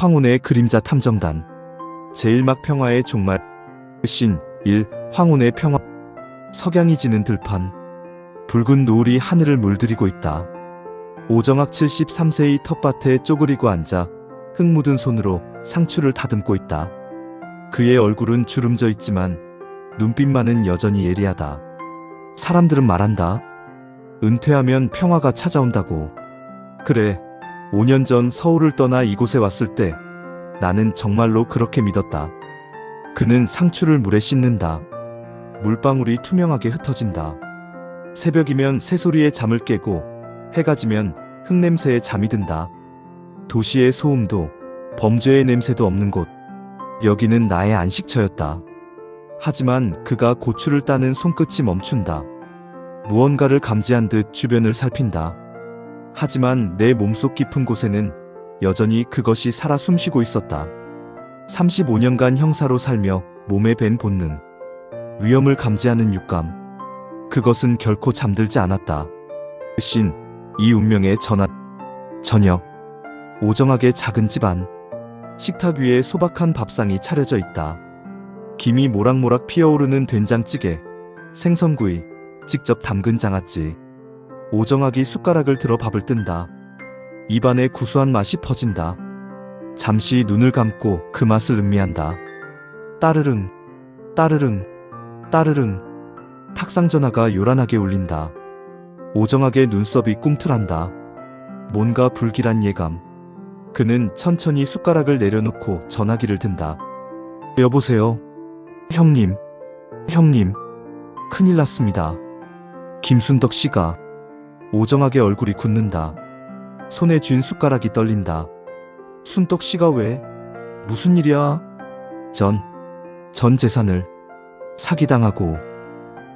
황혼의 그림자 탐정단. 제1막 평화의 종말. 신 1. 황혼의 평화. 석양이 지는 들판. 붉은 노을이 하늘을 물들이고 있다. 오정학 73세의 텃밭에 쪼그리고 앉아 흙 묻은 손으로 상추를 다듬고 있다. 그의 얼굴은 주름져 있지만 눈빛만은 여전히 예리하다. 사람들은 말한다. 은퇴하면 평화가 찾아온다고. 그래, 5년 전 서울을 떠나 이곳에 왔을 때 나는 정말로 그렇게 믿었다. 그는 상추를 물에 씻는다. 물방울이 투명하게 흩어진다. 새벽이면 새소리에 잠을 깨고 해가 지면 흙냄새에 잠이 든다. 도시의 소음도 범죄의 냄새도 없는 곳. 여기는 나의 안식처였다. 하지만 그가 고추를 따는 손끝이 멈춘다. 무언가를 감지한 듯 주변을 살핀다. 하지만 내 몸속 깊은 곳에는 여전히 그것이 살아 숨쉬고 있었다. 35년간 형사로 살며 몸에 밴 본능. 위험을 감지하는 육감. 그것은 결코 잠들지 않았다. 신, 이 운명의 전환. 저녁. 오정학의 작은 집안. 식탁 위에 소박한 밥상이 차려져 있다. 김이 모락모락 피어오르는 된장찌개, 생선구이, 직접 담근 장아찌. 오정학이 숟가락을 들어 밥을 뜬다. 입안에 구수한 맛이 퍼진다. 잠시 눈을 감고 그 맛을 음미한다. 따르릉, 따르릉, 따르릉. 탁상 전화가 요란하게 울린다. 오정학의 눈썹이 꿈틀한다. 뭔가 불길한 예감. 그는 천천히 숟가락을 내려놓고 전화기를 든다. 여보세요? 형님, 형님, 큰일 났습니다. 김순덕 씨가. 오정학의 얼굴이 굳는다. 손에 쥔 숟가락이 떨린다. 순덕 씨가 왜? 무슨 일이야? 전 재산을 사기당하고.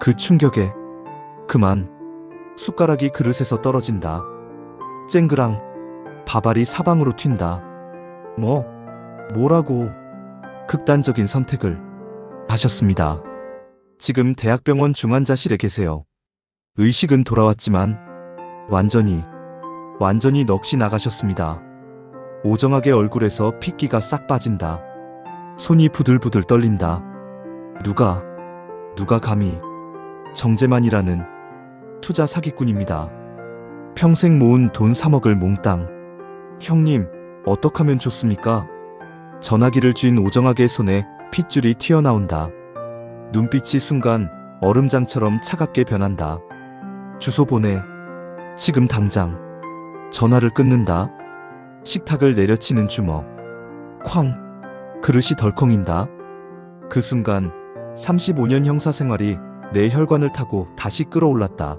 그 충격에 그만. 숟가락이 그릇에서 떨어진다. 쨍그랑 밥알이 사방으로 튄다. 뭐라고? 극단적인 선택을 하셨습니다. 지금 대학병원 중환자실에 계세요. 의식은 돌아왔지만 완전히 넋이 나가셨습니다. 오정학의 얼굴에서 핏기가 싹 빠진다. 손이 부들부들 떨린다. 누가 감히. 정재만이라는 투자 사기꾼입니다. 평생 모은 돈 3억을 몽땅. 형님, 어떡하면 좋습니까? 전화기를 쥔 오정학의 손에 핏줄이 튀어나온다. 눈빛이 순간 얼음장처럼 차갑게 변한다. 주소 보내. 지금 당장. 전화를 끊는다. 식탁을 내려치는 주먹. 쾅. 그릇이 덜컹인다. 그 순간 35년 형사 생활이 내 혈관을 타고 다시 끌어올랐다.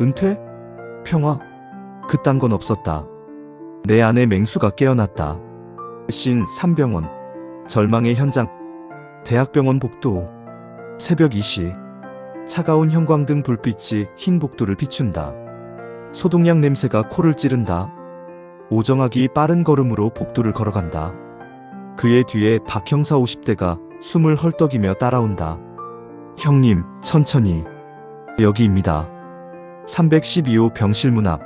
은퇴? 평화? 그딴 건 없었다. 내 안에 맹수가 깨어났다. 신 3병원. 절망의 현장. 대학병원 복도. 새벽 2시. 차가운 형광등 불빛이 흰 복도를 비춘다. 소독약 냄새가 코를 찌른다. 오정학이 빠른 걸음으로 복도를 걸어간다. 그의 뒤에 박 형사 50대가 숨을 헐떡이며 따라온다. 형님, 천천히. 여기입니다. 312호 병실 문 앞.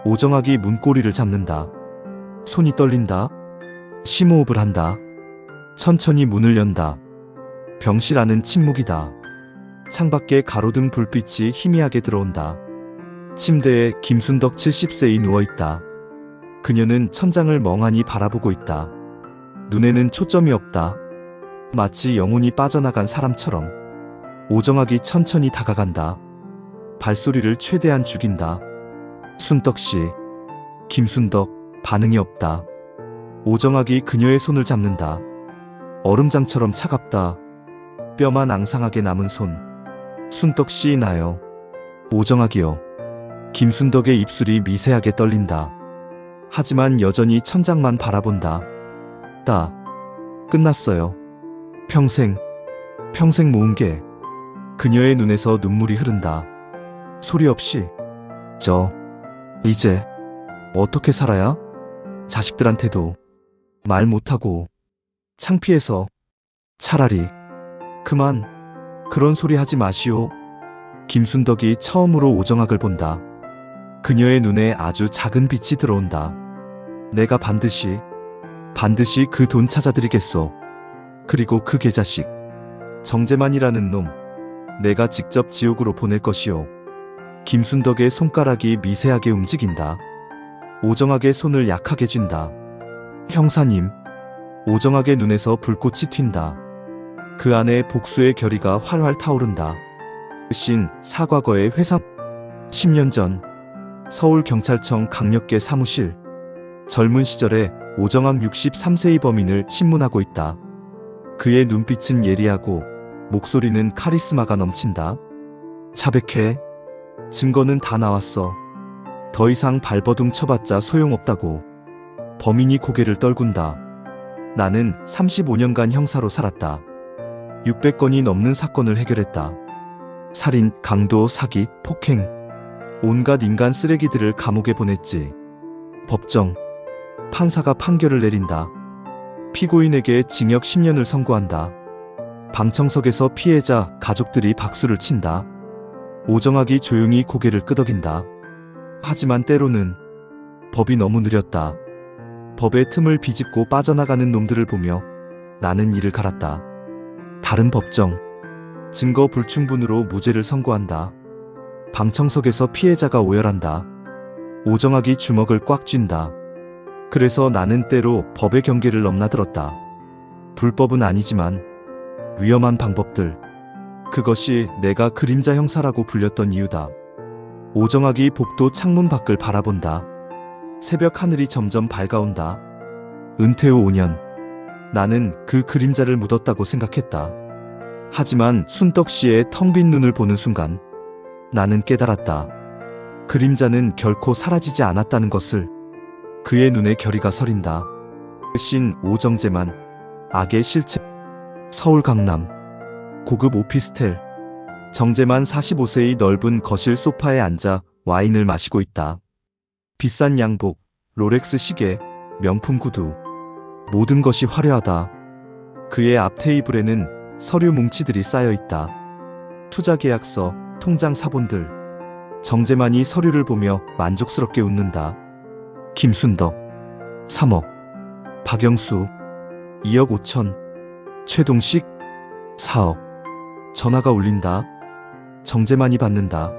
오정학이 문고리를 잡는다. 손이 떨린다. 심호흡을 한다. 천천히 문을 연다. 병실 안은 침묵이다. 창밖에 가로등 불빛이 희미하게 들어온다. 침대에 김순덕 70세이 누워있다. 그녀는 천장을 멍하니 바라보고 있다. 눈에는 초점이 없다. 마치 영혼이 빠져나간 사람처럼. 오정학이 천천히 다가간다. 발소리를 최대한 죽인다. 순덕씨. 김순덕. 반응이 없다. 오정학이 그녀의 손을 잡는다. 얼음장처럼 차갑다. 뼈만 앙상하게 남은 손. 순덕씨 나요. 오정학이요. 김순덕의 입술이 미세하게 떨린다. 하지만 여전히 천장만 바라본다. 끝났어요. 평생 모은 게. 그녀의 눈에서 눈물이 흐른다. 소리 없이. 이제 어떻게 살아야? 자식들한테도 말 못하고. 창피해서. 차라리 그만. 그런 소리 하지 마시오. 김순덕이 처음으로 오정학을 본다. 그녀의 눈에 아주 작은 빛이 들어온다. 내가 반드시 반드시 그 돈 찾아드리겠소. 그리고 그 계자식 정재만이라는 놈 내가 직접 지옥으로 보낼 것이오. 김순덕의 손가락이 미세하게 움직인다. 오정학의 손을 약하게 쥔다. 형사님. 오정학의 눈에서 불꽃이 튄다. 그 안에 복수의 결의가 활활 타오른다. 신 사과거의 회사 10년 전 서울경찰청 강력계 사무실. 젊은 시절에 오정학 63세의 범인을 신문하고 있다. 그의 눈빛은 예리하고 목소리는 카리스마가 넘친다. 자백해. 증거는 다 나왔어. 더 이상 발버둥 쳐봤자 소용없다고. 범인이 고개를 떨군다. 나는 35년간 형사로 살았다. 600건이 넘는 사건을 해결했다. 살인, 강도, 사기, 폭행. 온갖 인간 쓰레기들을 감옥에 보냈지. 법정. 판사가 판결을 내린다. 피고인에게 징역 10년을 선고한다. 방청석에서 피해자 가족들이 박수를 친다. 오정학이 조용히 고개를 끄덕인다. 하지만 때로는 법이 너무 느렸다. 법의 틈을 비집고 빠져나가는 놈들을 보며 나는 이를 갈았다. 다른 법정. 증거 불충분으로 무죄를 선고한다. 방청석에서 피해자가 오열한다. 오정학이 주먹을 꽉 쥔다. 그래서 나는 때로 법의 경계를 넘나들었다. 불법은 아니지만 위험한 방법들. 그것이 내가 그림자 형사라고 불렸던 이유다. 오정학이 복도 창문 밖을 바라본다. 새벽 하늘이 점점 밝아온다. 은퇴 후 5년. 나는 그 그림자를 묻었다고 생각했다. 하지만 순덕 씨의 텅 빈 눈을 보는 순간 나는 깨달았다. 그림자는 결코 사라지지 않았다는 것을. 그의 눈에 결의가 서린다. 신 오정재만. 악의 실체. 서울 강남. 고급 오피스텔. 정재만 45세의 넓은 거실 소파에 앉아 와인을 마시고 있다. 비싼 양복, 롤렉스 시계, 명품 구두. 모든 것이 화려하다. 그의 앞 테이블에는 서류 뭉치들이 쌓여 있다. 투자 계약서, 통장 사본들. 정재만이 서류를 보며 만족스럽게 웃는다. 김순덕 3억. 박영수 2억 5천. 최동식 4억. 전화가 울린다. 정재만이 받는다.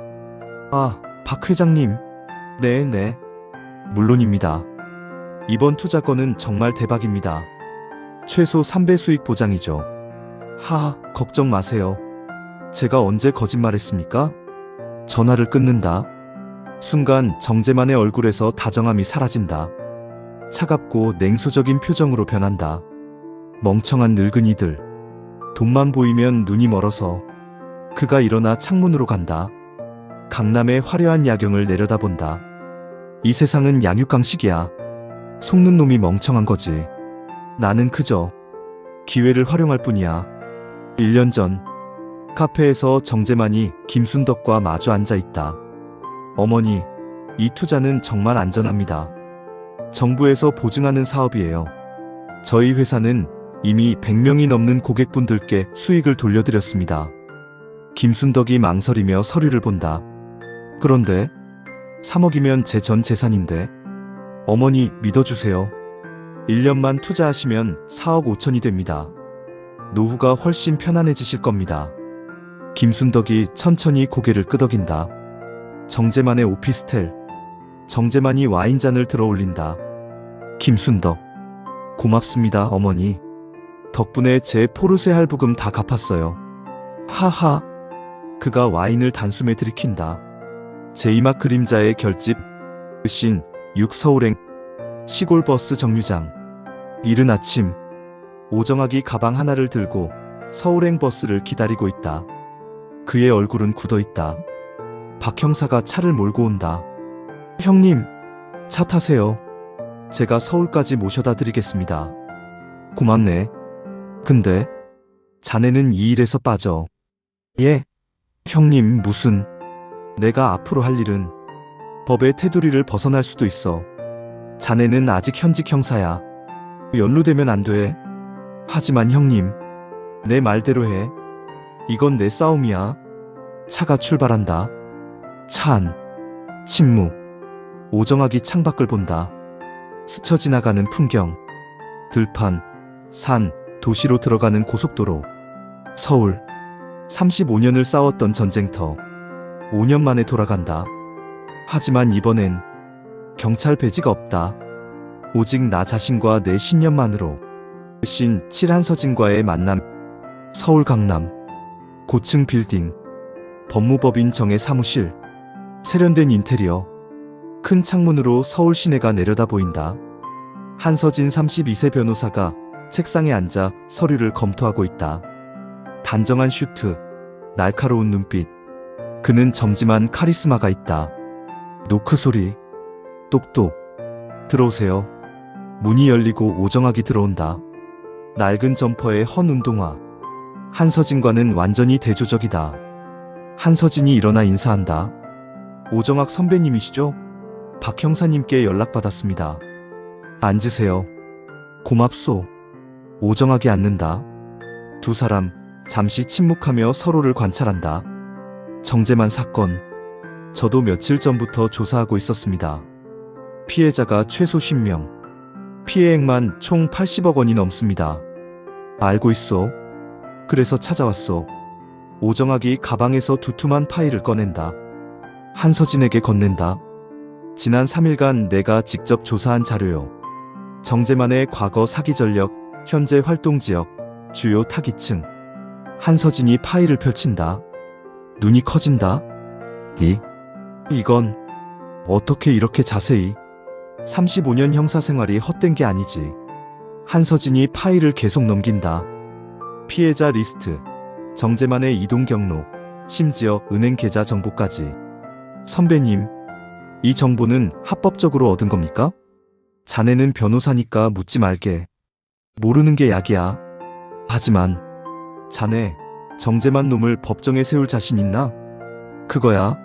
아, 박 회장님. 네. 물론입니다. 이번 투자건은 정말 대박입니다. 최소 3배 수익 보장이죠. 하하, 걱정 마세요. 제가 언제 거짓말했습니까? 전화를 끊는다. 순간 정재만의 얼굴에서 다정함이 사라진다. 차갑고 냉소적인 표정으로 변한다. 멍청한 늙은이들. 돈만 보이면 눈이 멀어서. 그가 일어나 창문으로 간다. 강남의 화려한 야경을 내려다본다. 이 세상은 양육강식이야. 속는 놈이 멍청한 거지. 나는 그저 기회를 활용할 뿐이야. 1년 전 카페에서 정재만이 김순덕과 마주 앉아 있다. 어머니, 이 투자는 정말 안전합니다. 정부에서 보증하는 사업이에요. 저희 회사는 이미 100명이 넘는 고객분들께 수익을 돌려드렸습니다. 김순덕이 망설이며 서류를 본다. 그런데 3억이면 제 전 재산인데. 어머니, 믿어주세요. 1년만 투자하시면 4억 5천이 됩니다. 노후가 훨씬 편안해지실 겁니다. 김순덕이 천천히 고개를 끄덕인다. 정재만의 오피스텔. 정재만이 와인잔을 들어 올린다. 김순덕. 고맙습니다, 어머니. 덕분에 제 포르쉐 할부금 다 갚았어요. 하하. 그가 와인을 단숨에 들이킨다. 제2막 그림자의 결집. 신 6 서울행. 시골버스 정류장. 이른 아침. 오정학이 가방 하나를 들고 서울행 버스를 기다리고 있다. 그의 얼굴은 굳어있다. 박 형사가 차를 몰고 온다. 형님, 차 타세요. 제가 서울까지 모셔다 드리겠습니다. 고맙네. 근데 자네는 이 일에서 빠져. 예? 형님, 무슨. 내가 앞으로 할 일은 법의 테두리를 벗어날 수도 있어. 자네는 아직 현직 형사야. 연루되면 안 돼. 하지만 형님, 내 말대로 해. 이건 내 싸움이야. 차가 출발한다. 차 안. 침묵. 오정학이 창밖을 본다. 스쳐 지나가는 풍경. 들판, 산, 도시로 들어가는 고속도로. 서울. 35년을 싸웠던 전쟁터. 5년 만에 돌아간다. 하지만 이번엔 경찰 배지가 없다. 오직 나 자신과 내 신념만으로. 신 7한서진과의 만남. 서울 강남. 고층 빌딩. 법무법인 정의 사무실. 세련된 인테리어. 큰 창문으로 서울 시내가 내려다 보인다. 한서진 32세 변호사가 책상에 앉아 서류를 검토하고 있다. 단정한 슈트, 날카로운 눈빛. 그는 점잖은 카리스마가 있다. 노크 소리. 똑똑. 들어오세요. 문이 열리고 오정학이 들어온다. 낡은 점퍼에 헌 운동화. 한서진과는 완전히 대조적이다. 한서진이 일어나 인사한다. 오정학 선배님이시죠? 박 형사님께 연락받았습니다. 앉으세요. 고맙소. 오정학이 앉는다. 두 사람 잠시 침묵하며 서로를 관찰한다. 정재만 사건. 저도 며칠 전부터 조사하고 있었습니다. 피해자가 최소 10명. 피해액만 총 80억 원이 넘습니다. 알고 있소. 그래서 찾아왔소. 오정학이 가방에서 두툼한 파일을 꺼낸다. 한서진에게 건넨다. 지난 3일간 내가 직접 조사한 자료요. 정재만의 과거 사기 전력, 현재 활동 지역, 주요 타깃층. 한서진이 파일을 펼친다. 눈이 커진다. 이건 어떻게 이렇게 자세히. 35년 형사 생활이 헛된 게 아니지. 한서진이 파일을 계속 넘긴다. 피해자 리스트, 정재만의 이동 경로, 심지어 은행 계좌 정보까지. 선배님, 이 정보는 합법적으로 얻은 겁니까? 자네는 변호사니까 묻지 말게. 모르는 게 약이야. 하지만 자네, 정재만 놈을 법정에 세울 자신 있나? 그거야.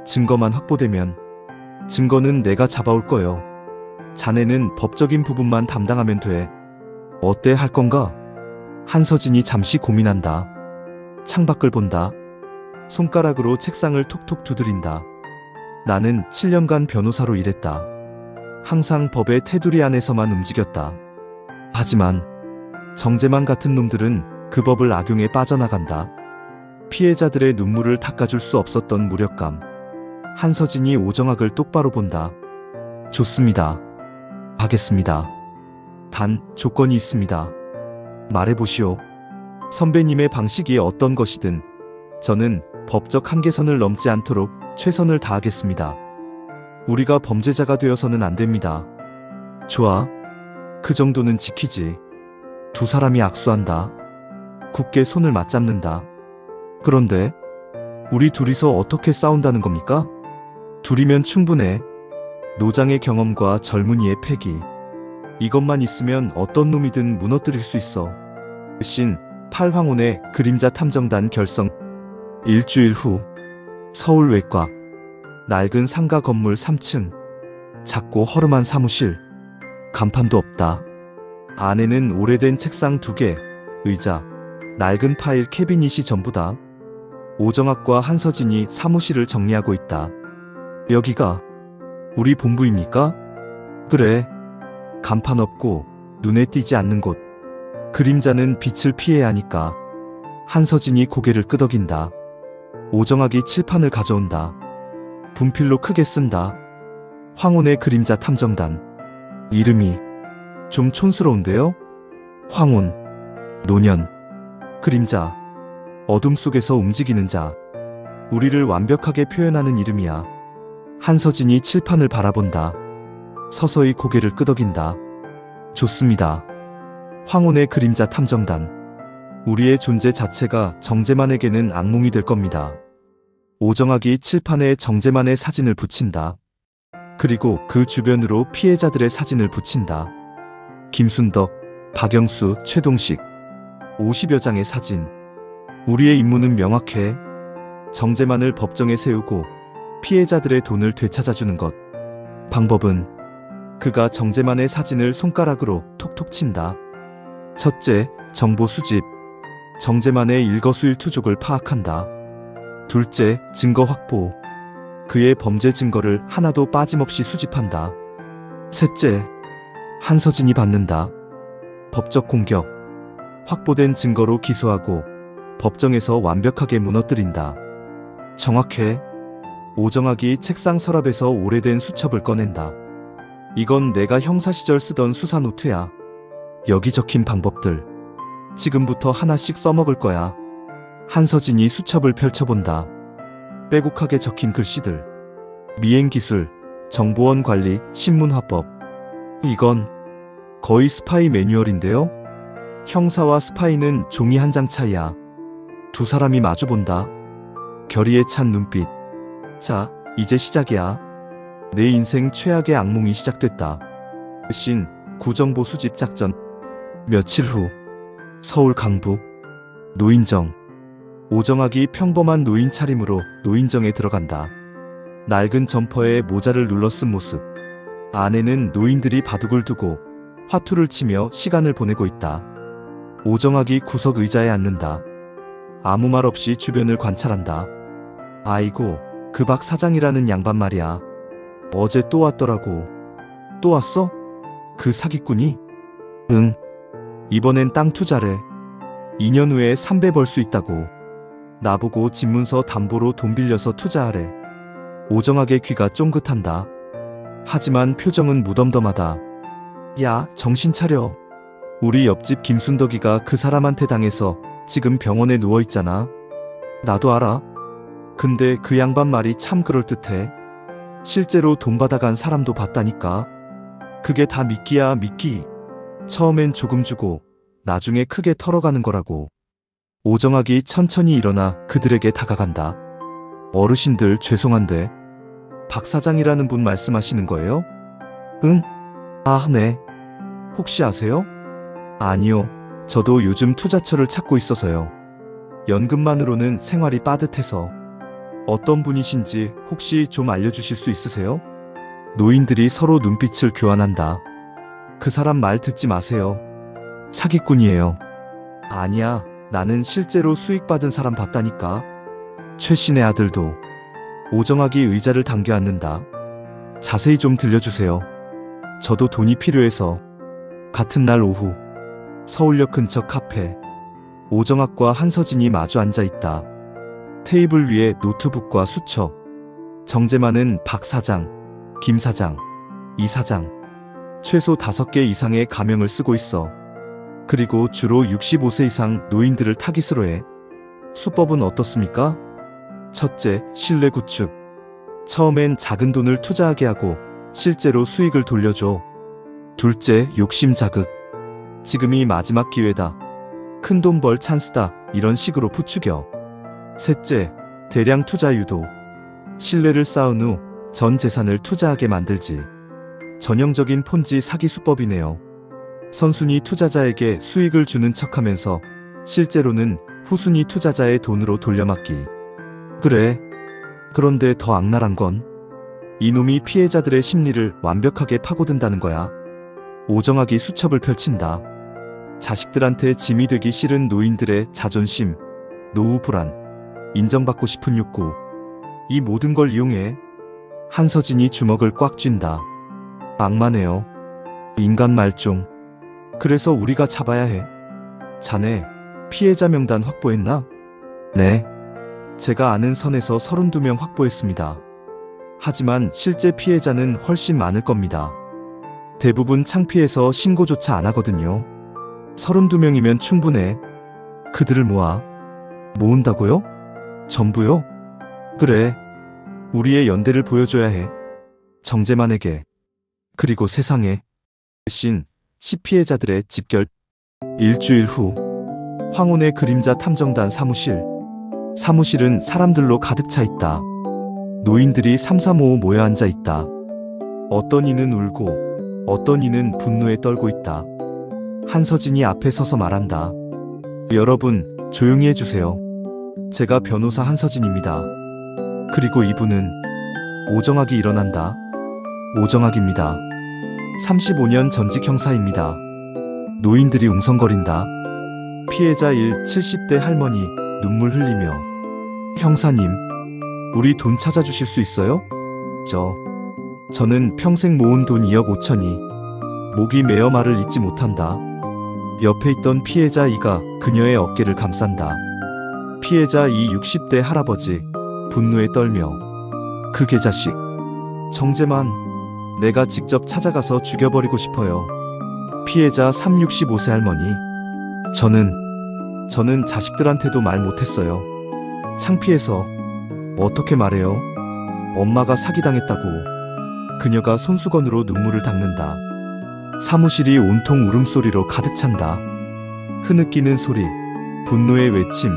증거만 확보되면. 증거는 내가 잡아올 거요. 자네는 법적인 부분만 담당하면 돼. 어때 할 건가? 한서진이 잠시 고민한다. 창밖을 본다. 손가락으로 책상을 톡톡 두드린다. 나는 7년간 변호사로 일했다. 항상 법의 테두리 안에서만 움직였다. 하지만 정재만 같은 놈들은 그 법을 악용해 빠져나간다. 피해자들의 눈물을 닦아줄 수 없었던 무력감. 한서진이 오정학을 똑바로 본다. 좋습니다. 하겠습니다. 단 조건이 있습니다. 말해보시오. 선배님의 방식이 어떤 것이든 저는 법적 한계선을 넘지 않도록 최선을 다하겠습니다. 우리가 범죄자가 되어서는 안 됩니다. 좋아. 그 정도는 지키지. 두 사람이 악수한다. 굳게 손을 맞잡는다. 그런데 우리 둘이서 어떻게 싸운다는 겁니까? 둘이면 충분해. 노장의 경험과 젊은이의 패기. 이것만 있으면 어떤 놈이든 무너뜨릴 수 있어. 신 8황혼의 그림자 탐정단 결성. 일주일 후. 서울 외곽. 낡은 상가 건물 3층. 작고 허름한 사무실. 간판도 없다. 안에는 오래된 책상 2개, 의자, 낡은 파일 캐비닛이 전부다. 오정학과 한서진이 사무실을 정리하고 있다. 여기가 우리 본부입니까? 그래. 간판 없고 눈에 띄지 않는 곳. 그림자는 빛을 피해야 하니까. 한서진이 고개를 끄덕인다. 오정학이 칠판을 가져온다. 분필로 크게 쓴다. 황혼의 그림자 탐정단. 이름이 좀 촌스러운데요? 황혼, 노년, 그림자, 어둠 속에서 움직이는 자. 우리를 완벽하게 표현하는 이름이야. 한서진이 칠판을 바라본다. 서서히 고개를 끄덕인다. 좋습니다. 황혼의 그림자 탐정단. 우리의 존재 자체가 정재만에게는 악몽이 될 겁니다. 오정학이 칠판에 정재만의 사진을 붙인다. 그리고 그 주변으로 피해자들의 사진을 붙인다. 김순덕, 박영수, 최동식. 50여 장의 사진. 우리의 임무는 명확해. 정재만을 법정에 세우고 피해자들의 돈을 되찾아주는 것. 방법은 그가 정재만의 사진을 손가락으로 톡톡 친다. 첫째, 정보 수집. 정재만의 일거수일투족을 파악한다. 둘째, 증거 확보. 그의 범죄 증거를 하나도 빠짐없이 수집한다. 셋째, 한서진이 받는다. 법적 공격. 확보된 증거로 기소하고 법정에서 완벽하게 무너뜨린다. 정확해. 오정학이 책상 서랍에서 오래된 수첩을 꺼낸다. 이건 내가 형사 시절 쓰던 수사 노트야. 여기 적힌 방법들. 지금부터 하나씩 써먹을 거야. 한서진이 수첩을 펼쳐본다. 빼곡하게 적힌 글씨들. 미행기술, 정보원 관리, 신문화법. 이건 거의 스파이 매뉴얼인데요? 형사와 스파이는 종이 한 장 차이야. 두 사람이 마주본다. 결의에 찬 눈빛. 자, 이제 시작이야. 내 인생 최악의 악몽이 시작됐다. 신, 구정보 수집 작전. 며칠 후, 서울 강북, 노인정. 오정학이 평범한 노인 차림으로 노인정에 들어간다. 낡은 점퍼에 모자를 눌러 쓴 모습. 안에는 노인들이 바둑을 두고 화투를 치며 시간을 보내고 있다. 오정학이 구석 의자에 앉는다. 아무 말 없이 주변을 관찰한다. 아이고, 그 박 사장이라는 양반 말이야. 어제 또 왔더라고. 또 왔어? 그 사기꾼이? 응. 이번엔 땅 투자래. 2년 후에 3배 벌 수 있다고. 나보고 집문서 담보로 돈 빌려서 투자하래. 오정학의 귀가 쫑긋한다. 하지만 표정은 무덤덤하다. 야, 정신 차려. 우리 옆집 김순덕이가 그 사람한테 당해서 지금 병원에 누워있잖아. 나도 알아. 근데 그 양반 말이 참 그럴듯해. 실제로 돈 받아간 사람도 봤다니까. 그게 다 미끼야, 미끼. 처음엔 조금 주고 나중에 크게 털어가는 거라고. 오정학이 천천히 일어나 그들에게 다가간다. 어르신들 죄송한데 박 사장이라는 분 말씀하시는 거예요? 응? 아, 네. 혹시 아세요? 아니요. 저도 요즘 투자처를 찾고 있어서요. 연금만으로는 생활이 빠듯해서. 어떤 분이신지 혹시 좀 알려주실 수 있으세요? 노인들이 서로 눈빛을 교환한다. 그 사람 말 듣지 마세요. 사기꾼이에요. 아니야, 나는 실제로 수익 받은 사람 봤다니까. 최신의 아들도. 오정학이 의자를 당겨 앉는다. 자세히 좀 들려주세요. 저도 돈이 필요해서. 같은 날 오후, 서울역 근처 카페. 오정학과 한서진이 마주 앉아 있다. 테이블 위에 노트북과 수첩. 정제만은 박 사장, 김 사장, 이 사장. 최소 5개 이상의 가명을 쓰고 있어. 그리고 주로 65세 이상 노인들을 타깃으로 해. 수법은 어떻습니까? 첫째, 신뢰 구축. 처음엔 작은 돈을 투자하게 하고 실제로 수익을 돌려줘. 둘째, 욕심 자극. 지금이 마지막 기회다. 큰 돈 벌 찬스다. 이런 식으로 부추겨. 셋째, 대량 투자 유도. 신뢰를 쌓은 후 전 재산을 투자하게 만들지. 전형적인 폰지 사기 수법이네요. 선순위 투자자에게 수익을 주는 척하면서 실제로는 후순위 투자자의 돈으로 돌려막기. 그래. 그런데 더 악랄한 건 이놈이 피해자들의 심리를 완벽하게 파고든다는 거야. 오정학이 수첩을 펼친다. 자식들한테 짐이 되기 싫은 노인들의 자존심, 노후 불안, 인정받고 싶은 욕구. 이 모든 걸 이용해. 한서진이 주먹을 꽉 쥔다. 악마네요. 인간 말종. 그래서 우리가 잡아야 해. 자네, 피해자 명단 확보했나? 네. 제가 아는 선에서 32명 확보했습니다. 하지만 실제 피해자는 훨씬 많을 겁니다. 대부분 창피해서 신고조차 안 하거든요. 32명이면 충분해. 그들을 모은다고요? 전부요? 그래. 우리의 연대를 보여줘야 해. 정재만에게. 그리고 세상에. 신, 피해자들의 집결. 일주일 후. 황혼의 그림자 탐정단 사무실. 사무실은 사람들로 가득 차 있다. 노인들이 삼삼오오 모여 앉아 있다. 어떤 이는 울고 어떤 이는 분노에 떨고 있다. 한서진이 앞에 서서 말한다. 여러분, 조용히 해주세요. 제가 변호사 한서진입니다. 그리고 이분은 오정학이 일어난다. 오정학입니다. 35년 전직 형사입니다. 노인들이 웅성거린다. 피해자 70대 할머니 눈물 흘리며 형사님, 우리 돈 찾아주실 수 있어요? 저는 평생 모은 돈 2억 5천이 목이 메어 말을 잇지 못한다. 옆에 있던 피해자 이가 그녀의 어깨를 감싼다. 피해자 이 60대 할아버지 분노에 떨며 그 개자식 정재만 내가 직접 찾아가서 죽여버리고 싶어요. 피해자 65세 할머니 저는 자식들한테도 말 못했어요. 창피해서 어떻게 말해요? 엄마가 사기당했다고. 그녀가 손수건으로 눈물을 닦는다. 사무실이 온통 울음소리로 가득 찬다. 흐느끼는 소리, 분노의 외침,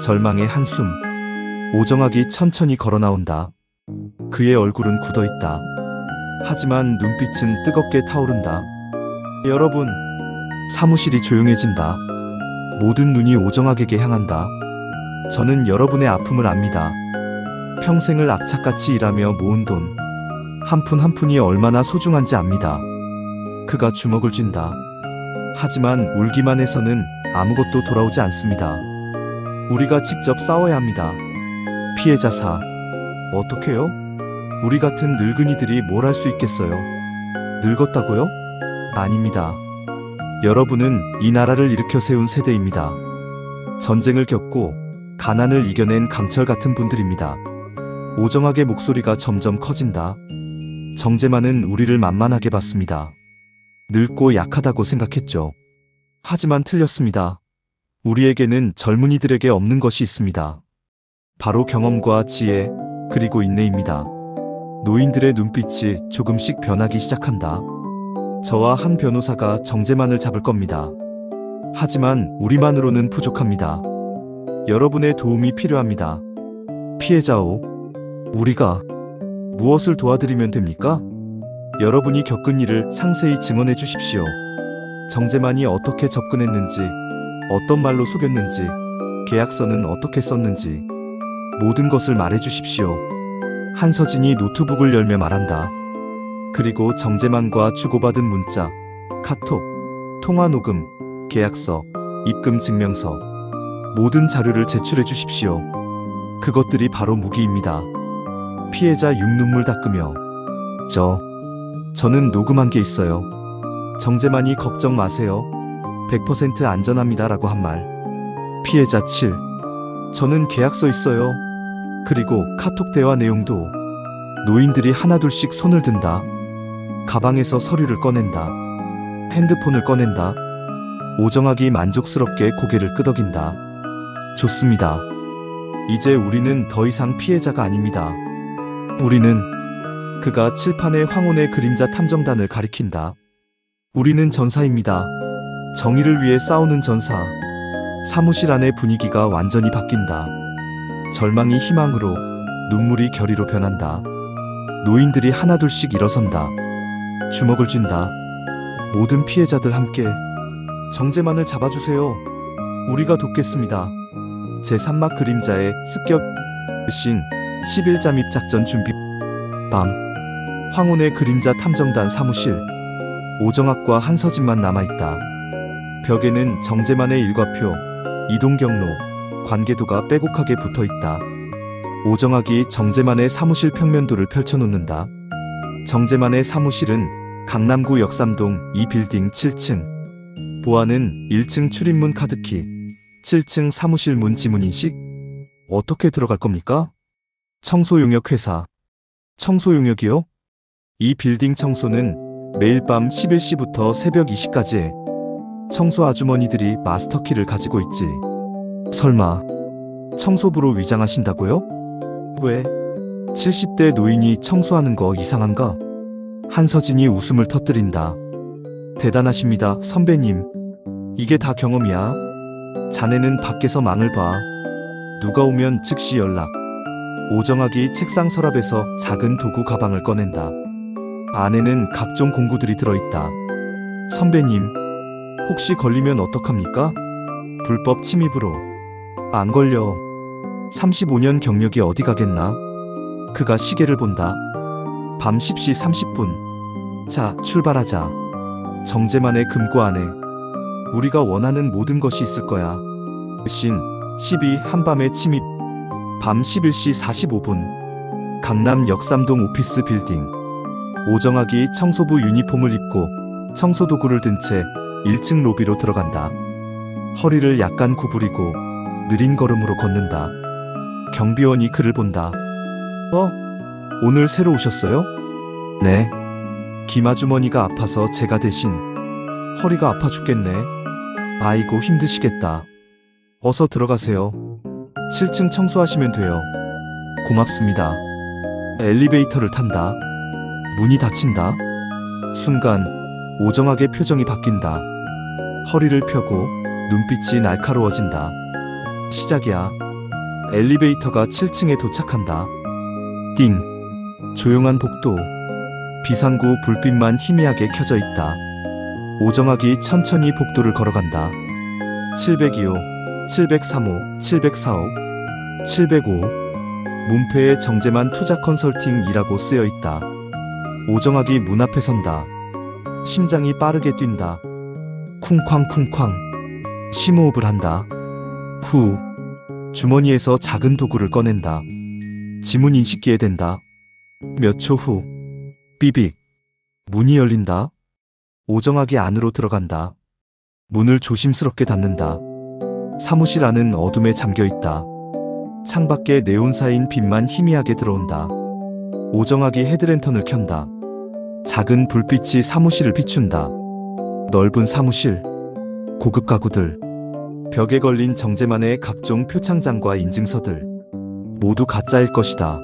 절망의 한숨. 오정학이 천천히 걸어 나온다. 그의 얼굴은 굳어 있다. 하지만 눈빛은 뜨겁게 타오른다. 여러분, 사무실이 조용해진다. 모든 눈이 오정학에게 향한다. 저는 여러분의 아픔을 압니다. 평생을 악착같이 일하며 모은 돈, 한 푼 한 푼이 얼마나 소중한지 압니다. 그가 주먹을 쥔다. 하지만 울기만 해서는 아무것도 돌아오지 않습니다. 우리가 직접 싸워야 합니다. 피해자 4. 어떻게요? 우리 같은 늙은이들이 뭘 할 수 있겠어요? 늙었다고요? 아닙니다. 여러분은 이 나라를 일으켜 세운 세대입니다. 전쟁을 겪고 가난을 이겨낸 강철 같은 분들입니다. 오정학의 목소리가 점점 커진다. 정재만은 우리를 만만하게 봤습니다. 늙고 약하다고 생각했죠. 하지만 틀렸습니다. 우리에게는 젊은이들에게 없는 것이 있습니다. 바로 경험과 지혜, 그리고 인내입니다. 노인들의 눈빛이 조금씩 변하기 시작한다. 저와 한 변호사가 정재만을 잡을 겁니다. 하지만 우리만으로는 부족합니다. 여러분의 도움이 필요합니다. 피해자오, 우리가 무엇을 도와드리면 됩니까? 여러분이 겪은 일을 상세히 증언해 주십시오. 정재만이 어떻게 접근했는지, 어떤 말로 속였는지, 계약서는 어떻게 썼는지 모든 것을 말해 주십시오. 한서진이 노트북을 열며 말한다. 그리고 정재만과 주고받은 문자, 카톡, 통화 녹음, 계약서, 입금 증명서, 모든 자료를 제출해 주십시오. 그것들이 바로 무기입니다. 피해자 육눈물 닦으며 저는 녹음한 게 있어요. 정재만이 걱정 마세요. 100% 안전합니다라고 한 말. 피해자 7. 저는 계약서 있어요. 그리고 카톡 대화 내용도. 노인들이 하나둘씩 손을 든다. 가방에서 서류를 꺼낸다. 핸드폰을 꺼낸다. 오정학이 만족스럽게 고개를 끄덕인다. 좋습니다. 이제 우리는 더 이상 피해자가 아닙니다. 우리는 그가 칠판에 황혼의 그림자 탐정단을 가리킨다. 우리는 전사입니다. 정의를 위해 싸우는 전사. 사무실 안의 분위기가 완전히 바뀐다. 절망이 희망으로, 눈물이 결의로 변한다. 노인들이 하나둘씩 일어선다. 주먹을 쥔다. 모든 피해자들 함께 정재만을 잡아주세요. 우리가 돕겠습니다. 제3막 그림자의 습격 신 11잠입 작전 준비. 밤 황혼의 그림자 탐정단 사무실. 오정학과 한서진만 남아있다. 벽에는 정재만의 일과표, 이동 경로, 관계도가 빼곡하게 붙어있다. 오정학이 정재만의 사무실 평면도를 펼쳐놓는다. 정재만의 사무실은 강남구 역삼동 2빌딩 7층. 보안은 1층 출입문 카드키, 7층 사무실 문 지문 인식. 어떻게 들어갈 겁니까? 청소 용역 회사. 청소 용역이요? 이 빌딩 청소는 매일 밤 11시부터 새벽 2시까지 해. 청소 아주머니들이 마스터키를 가지고 있지. 설마 청소부로 위장하신다고요? 왜? 70대 노인이 청소하는 거 이상한가? 한서진이 웃음을 터뜨린다. 대단하십니다, 선배님. 이게 다 경험이야. 자네는 밖에서 망을 봐. 누가 오면 즉시 연락. 오정학이 책상 서랍에서 작은 도구 가방을 꺼낸다. 안에는 각종 공구들이 들어있다. 선배님, 혹시 걸리면 어떡합니까? 불법 침입으로. 안 걸려. 35년 경력이 어디 가겠나? 그가 시계를 본다. 밤 10시 30분. 자, 출발하자. 정재만의 금고 안에 우리가 원하는 모든 것이 있을 거야. 신 12 한밤의 침입. 밤 11시 45분. 강남 역삼동 오피스 빌딩. 오정학이 청소부 유니폼을 입고 청소도구를 든 채 1층 로비로 들어간다. 허리를 약간 구부리고 느린 걸음으로 걷는다. 경비원이 그를 본다. 오늘 새로 오셨어요? 네. 김아주머니가 아파서 제가 대신. 허리가 아파 죽겠네. 아이고 힘드시겠다. 어서 들어가세요. 7층 청소하시면 돼요. 고맙습니다. 엘리베이터를 탄다. 문이 닫힌다. 순간 오정학의 표정이 바뀐다. 허리를 펴고 눈빛이 날카로워진다. 시작이야. 엘리베이터가 7층에 도착한다. 띵. 조용한 복도. 비상구 불빛만 희미하게 켜져 있다. 오정학이 천천히 복도를 걸어간다. 702호, 703호, 704호, 705. 문패에 정재만 투자 컨설팅이라고 쓰여 있다. 오정학이 문 앞에 선다. 심장이 빠르게 뛴다. 쿵쾅쿵쾅. 심호흡을 한다. 후. 주머니에서 작은 도구를 꺼낸다. 지문 인식기에 댄다. 몇 초 후. 삐빅. 문이 열린다. 오정학이 안으로 들어간다. 문을 조심스럽게 닫는다. 사무실 안은 어둠에 잠겨 있다. 창밖에 네온사인 빛만 희미하게 들어온다. 오정학이 헤드랜턴을 켠다. 작은 불빛이 사무실을 비춘다. 넓은 사무실. 고급 가구들. 벽에 걸린 정재만의 각종 표창장과 인증서들. 모두 가짜일 것이다.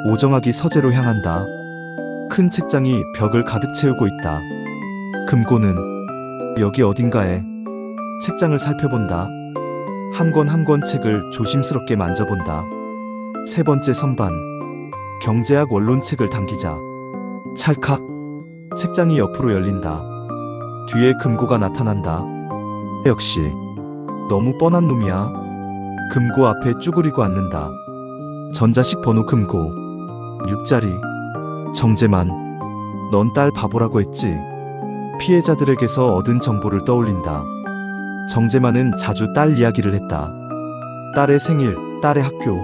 오정학이 서재로 향한다. 큰 책장이 벽을 가득 채우고 있다. 금고는 여기 어딘가에. 책장을 살펴본다. 한 권 한 권 책을 조심스럽게 만져본다. 세 번째 선반. 경제학 원론책을 당기자. 찰칵. 책장이 옆으로 열린다. 뒤에 금고가 나타난다. 역시 너무 뻔한 놈이야. 금고 앞에 쭈그리고 앉는다. 전자식 번호 금고. 6자리. 정재만. 넌 딸 바보라고 했지. 피해자들에게서 얻은 정보를 떠올린다. 정재만은 자주 딸 이야기를 했다. 딸의 생일, 딸의 학교.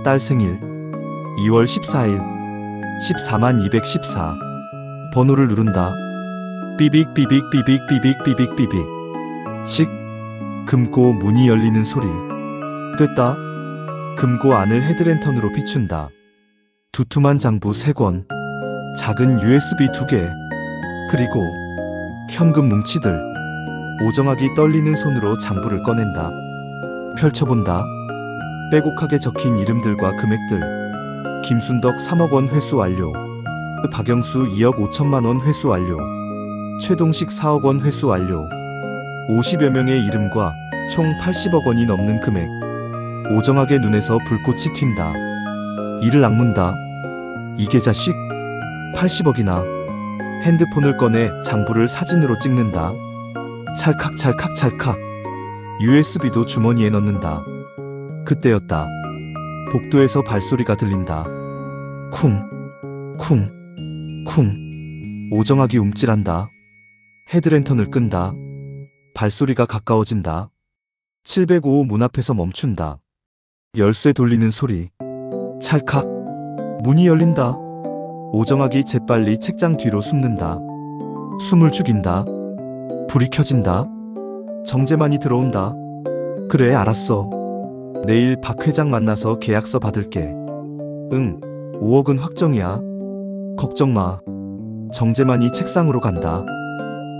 딸 생일 2월 14일 14214. 번호를 누른다. 삐빅 삐빅 삐빅 삐빅 삐빅 삐빅. 칙. 금고 문이 열리는 소리. 됐다. 금고 안을 헤드랜턴으로 비춘다. 두툼한 장부 3권, 작은 USB 2개, 그리고 현금 뭉치들. 오정학이 떨리는 손으로 장부를 꺼낸다. 펼쳐본다. 빼곡하게 적힌 이름들과 금액들. 김순덕 3억 원 회수 완료. 박영수 2억 5천만 원 회수 완료. 최동식 4억 원 회수 완료. 50여 명의 이름과 총 80억 원이 넘는 금액. 오정학의 눈에서 불꽃이 튄다. 이를 악문다. 이게 자식? 80억이나. 핸드폰을 꺼내 장부를 사진으로 찍는다. 찰칵찰칵찰칵. USB도 주머니에 넣는다. 그때였다. 복도에서 발소리가 들린다. 쿵, 쿵, 쿵. 오정학이 움찔한다. 헤드랜턴을 끈다. 발소리가 가까워진다. 705호 문 앞에서 멈춘다. 열쇠 돌리는 소리. 찰칵. 문이 열린다. 오정학이 재빨리 책장 뒤로 숨는다. 숨을 죽인다. 불이 켜진다. 정재만이 들어온다. 그래, 알았어. 내일 박 회장 만나서 계약서 받을게. 응, 5억은 확정이야. 걱정 마. 정재만이 책상으로 간다.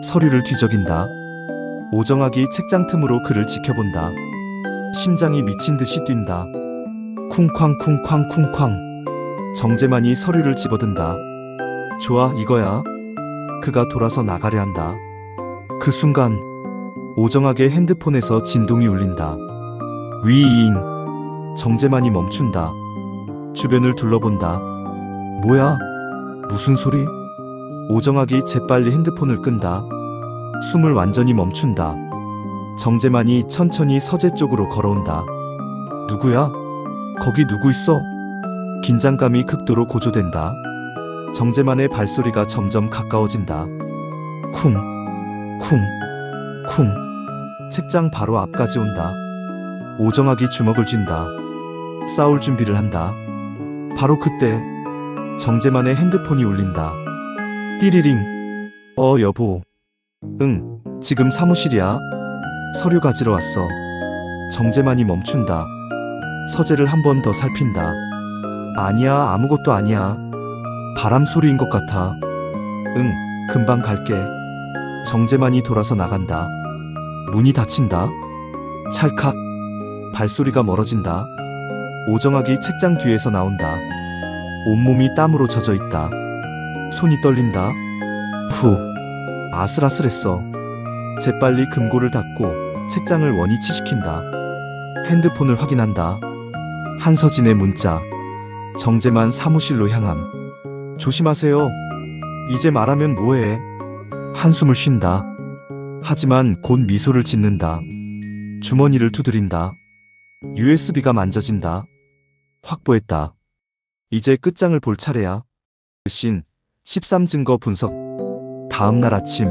서류를 뒤적인다. 오정학이 책장 틈으로 그를 지켜본다. 심장이 미친 듯이 뛴다. 쿵쾅쿵쾅쿵쾅. 정재만이 서류를 집어든다. 좋아, 이거야. 그가 돌아서 나가려 한다. 그 순간 오정학의 핸드폰에서 진동이 울린다. 위잉. 정재만이 멈춘다. 주변을 둘러본다. 뭐야? 무슨 소리? 오정학이 재빨리 핸드폰을 끈다. 숨을 완전히 멈춘다. 정재만이 천천히 서재 쪽으로 걸어온다. 누구야? 거기 누구 있어? 긴장감이 극도로 고조된다. 정재만의 발소리가 점점 가까워진다. 쿵, 쿵, 쿵. 책장 바로 앞까지 온다. 오정학이 주먹을 쥔다. 싸울 준비를 한다. 바로 그때 정재만의 핸드폰이 울린다. 띠리링. 여보. 응, 지금 사무실이야. 서류 가지러 왔어. 정재만이 멈춘다. 서재를 한 번 더 살핀다. 아니야, 아무것도 아니야. 바람 소리인 것 같아. 응, 금방 갈게. 정재만이 돌아서 나간다. 문이 닫힌다. 찰칵. 발소리가 멀어진다. 오정학이 책장 뒤에서 나온다. 온몸이 땀으로 젖어 있다. 손이 떨린다. 후, 아슬아슬했어. 재빨리 금고를 닫고 책장을 원위치시킨다. 핸드폰을 확인한다. 한서진의 문자. 정재만 사무실로 향함. 조심하세요. 이제 말하면 뭐해. 한숨을 쉰다. 하지만 곧 미소를 짓는다. 주머니를 두드린다. USB가 만져진다. 확보했다. 이제 끝장을 볼 차례야. 신 13증거 분석. 다음 날 아침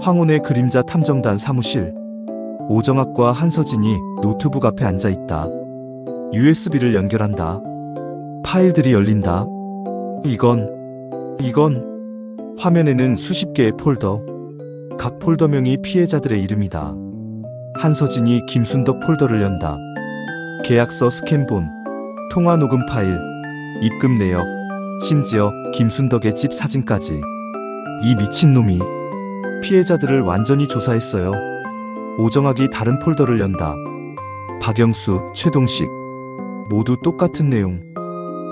황혼의 그림자 탐정단 사무실. 오정학과 한서진이 노트북 앞에 앉아 있다. USB를 연결한다. 파일들이 열린다. 이건 화면에는 수십 개의 폴더. 각 폴더명이 피해자들의 이름이다. 한서진이 김순덕 폴더를 연다. 계약서 스캔본, 통화 녹음 파일, 입금 내역, 심지어 김순덕의 집 사진까지. 이 미친놈이 피해자들을 완전히 조사했어요. 오정학이 다른 폴더를 연다. 박영수, 최동식. 모두 똑같은 내용.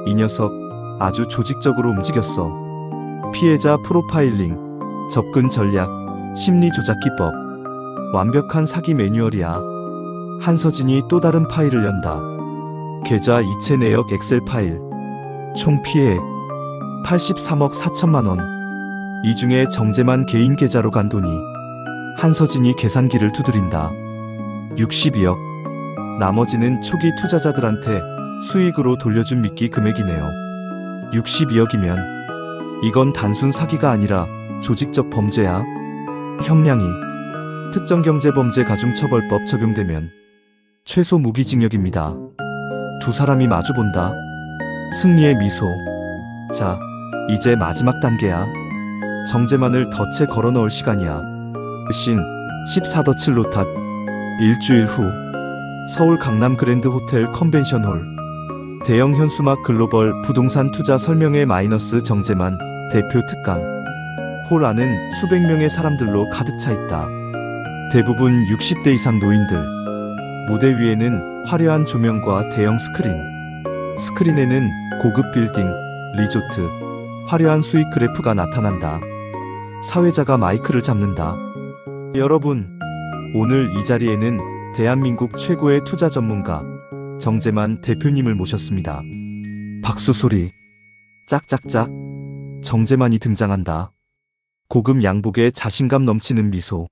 이 녀석 아주 조직적으로 움직였어. 피해자 프로파일링, 접근 전략, 심리 조작 기법. 완벽한 사기 매뉴얼이야. 한서진이 또 다른 파일을 연다. 계좌 이체 내역 엑셀 파일. 총 피해액 83억 4천만 원. 이 중에 정재만 개인 계좌로 간 돈이. 한서진이 계산기를 두드린다. 62억. 나머지는 초기 투자자들한테 수익으로 돌려준 미끼 금액이네요. 62억이면 이건 단순 사기가 아니라 조직적 범죄야. 형량이 특정경제범죄 가중처벌법 적용되면 최소 무기징역입니다. 두 사람이 마주본다. 승리의 미소. 자, 이제 마지막 단계야. 정재만을 덫에 걸어넣을 시간이야. 신 14-7 탓. 일주일 후 서울 강남 그랜드 호텔 컨벤션홀. 대형 현수막 글로벌 부동산 투자 설명회 마이너스 정재만 대표 특강. 홀 안은 수백 명의 사람들로 가득 차 있다. 대부분 60대 이상 노인들. 무대 위에는 화려한 조명과 대형 스크린. 스크린에는 고급 빌딩, 리조트, 화려한 수익 그래프가 나타난다. 사회자가 마이크를 잡는다. 여러분, 오늘 이 자리에는 대한민국 최고의 투자 전문가 정재만 대표님을 모셨습니다. 박수 소리. 짝짝짝. 정재만이 등장한다. 고급 양복에 자신감 넘치는 미소.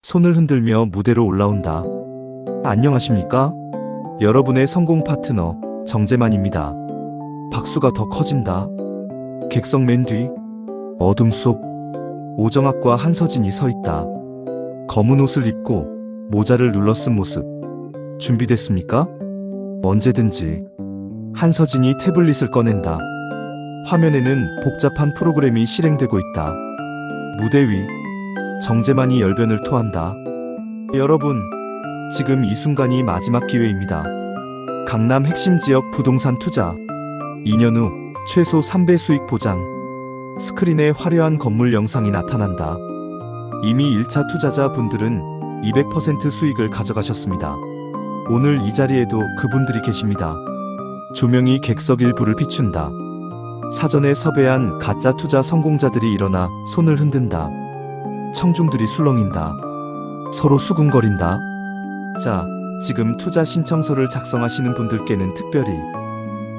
손을 흔들며 무대로 올라온다. 안녕하십니까? 여러분의 성공 파트너 정재만입니다. 박수가 더 커진다. 객석 맨 뒤 어둠 속 오정학과 한서진이 서 있다. 검은 옷을 입고 모자를 눌러 쓴 모습. 준비됐습니까? 언제든지. 한서진이 태블릿을 꺼낸다. 화면에는 복잡한 프로그램이 실행되고 있다. 무대 위 정재만이 열변을 토한다. 여러분, 지금 이 순간이 마지막 기회입니다. 강남 핵심 지역 부동산 투자. 2년 후 최소 3배 수익 보장. 스크린에 화려한 건물 영상이 나타난다. 이미 1차 투자자 분들은 200% 수익을 가져가셨습니다. 오늘 이 자리에도 그분들이 계십니다. 조명이 객석 일부를 비춘다. 사전에 섭외한 가짜 투자 성공자들이 일어나 손을 흔든다. 청중들이 술렁인다. 서로 수군거린다. 자, 지금 투자 신청서를 작성하시는 분들께는 특별히.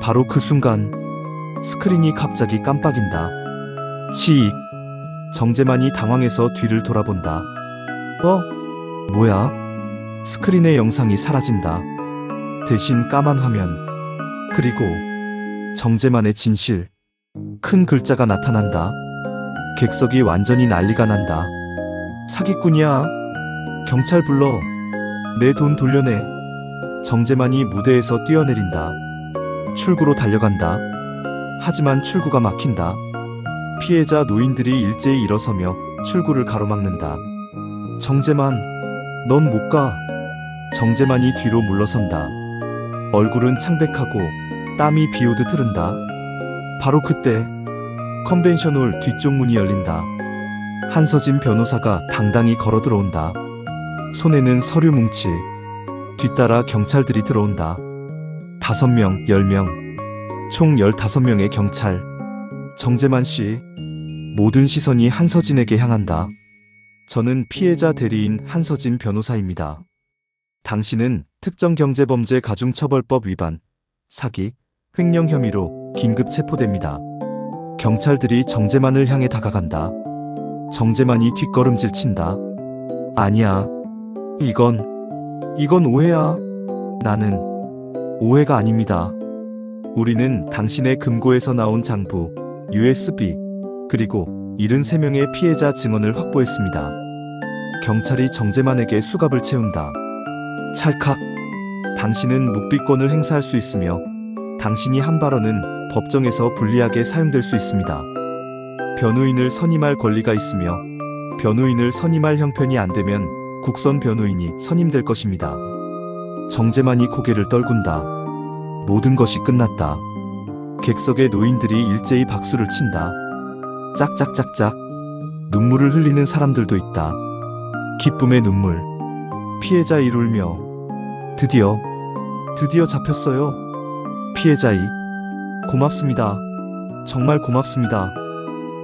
바로 그 순간 스크린이 갑자기 깜빡인다. 치익. 정재만이 당황해서 뒤를 돌아본다. 뭐야? 스크린의 영상이 사라진다. 대신 까만 화면. 그리고 정재만의 진실. 큰 글자가 나타난다. 객석이 완전히 난리가 난다. 사기꾼이야. 경찰 불러. 내 돈 돌려내. 정재만이 무대에서 뛰어내린다. 출구로 달려간다. 하지만 출구가 막힌다. 피해자 노인들이 일제히 일어서며 출구를 가로막는다. 정재만, 넌 못 가. 정재만이 뒤로 물러선다. 얼굴은 창백하고 땀이 비오듯 흐른다. 바로 그때 컨벤션홀 뒤쪽 문이 열린다. 한서진 변호사가 당당히 걸어 들어온다. 손에는 서류 뭉치. 뒤따라 경찰들이 들어온다. 5명, 10명, 총 15명의 경찰. 정재만 씨. 모든 시선이 한서진에게 향한다. 저는 피해자 대리인 한서진 변호사입니다. 당신은 특정경제범죄 가중처벌법 위반, 사기, 횡령 혐의로 긴급 체포됩니다. 경찰들이 정재만을 향해 다가간다. 정재만이 뒷걸음질 친다. 아니야. 이건 오해야. 나는 오해가 아닙니다. 우리는 당신의 금고에서 나온 장부, USB, 그리고 73명의 피해자 증언을 확보했습니다. 경찰이 정재만에게 수갑을 채운다. 찰칵. 당신은 묵비권을 행사할 수 있으며 당신이 한 발언은 법정에서 불리하게 사용될 수 있습니다. 변호인을 선임할 권리가 있으며 변호인을 선임할 형편이 안 되면 국선 변호인이 선임될 것입니다. 정재만이 고개를 떨군다. 모든 것이 끝났다. 객석의 노인들이 일제히 박수를 친다. 짝짝짝짝. 눈물을 흘리는 사람들도 있다. 기쁨의 눈물. 피해자 1 울며 드디어 잡혔어요. 피해자 2 고맙습니다. 정말 고맙습니다.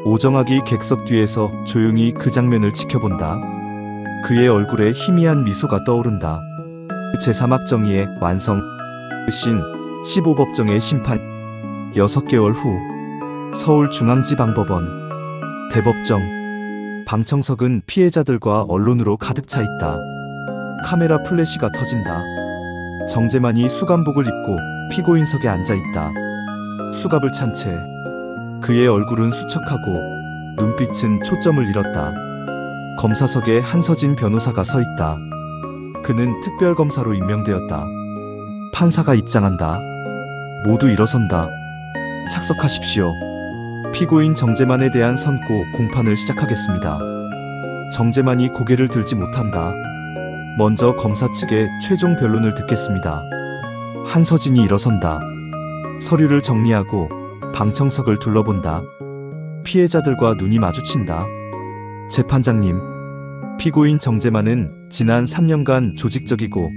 오정학이 객석 뒤에서 조용히 그 장면을 지켜본다. 그의 얼굴에 희미한 미소가 떠오른다. 제3학 정의의 완성. 신 15법정의 심판. 6개월 후 서울중앙지방법원 대법정. 방청석은 피해자들과 언론으로 가득 차 있다. 카메라 플래시가 터진다. 정재만이 수감복을 입고 피고인석에 앉아 있다. 수갑을 찬 채 그의 얼굴은 수척하고 눈빛은 초점을 잃었다. 검사석에 한서진 변호사가 서 있다. 그는 특별검사로 임명되었다. 판사가 입장한다. 모두 일어선다. 착석하십시오. 피고인 정재만에 대한 선고 공판을 시작하겠습니다. 정재만이 고개를 들지 못한다. 먼저 검사 측의 최종 변론을 듣겠습니다. 한서진이 일어선다. 서류를 정리하고 방청석을 둘러본다. 피해자들과 눈이 마주친다. 재판장님, 피고인 정재만은 지난 3년간 조직적이고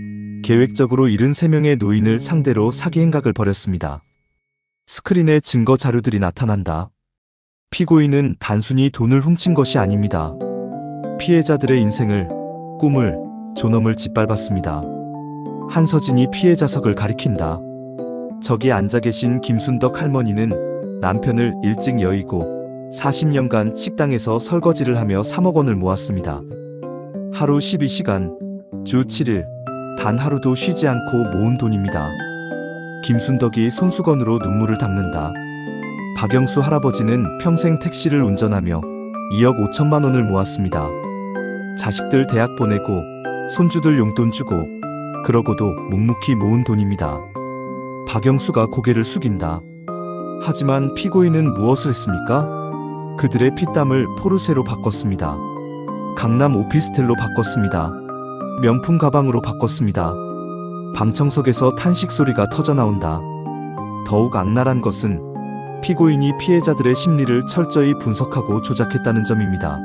계획적으로 73명의 노인을 상대로 사기 행각을 벌였습니다. 스크린에 증거 자료들이 나타난다. 피고인은 단순히 돈을 훔친 것이 아닙니다. 피해자들의 인생을, 꿈을, 존엄을 짓밟았습니다. 한서진이 피해자석을 가리킨다. 저기 앉아 계신 김순덕 할머니는 남편을 일찍 여의고 40년간 식당에서 설거지를 하며 3억 원을 모았습니다. 하루 12시간, 주 7일, 단 하루도 쉬지 않고 모은 돈입니다. 김순덕이 손수건으로 눈물을 닦는다. 박영수 할아버지는 평생 택시를 운전하며 2억 5천만 원을 모았습니다. 자식들 대학 보내고 손주들 용돈 주고 그러고도 묵묵히 모은 돈입니다. 박영수가 고개를 숙인다. 하지만 피고인은 무엇을 했습니까? 그들의 피땀을 포르쉐로 바꿨습니다. 강남 오피스텔로 바꿨습니다. 명품 가방으로 바꿨습니다. 방청석에서 탄식 소리가 터져나온다. 더욱 악랄한 것은 피고인이 피해자들의 심리를 철저히 분석하고 조작했다는 점입니다.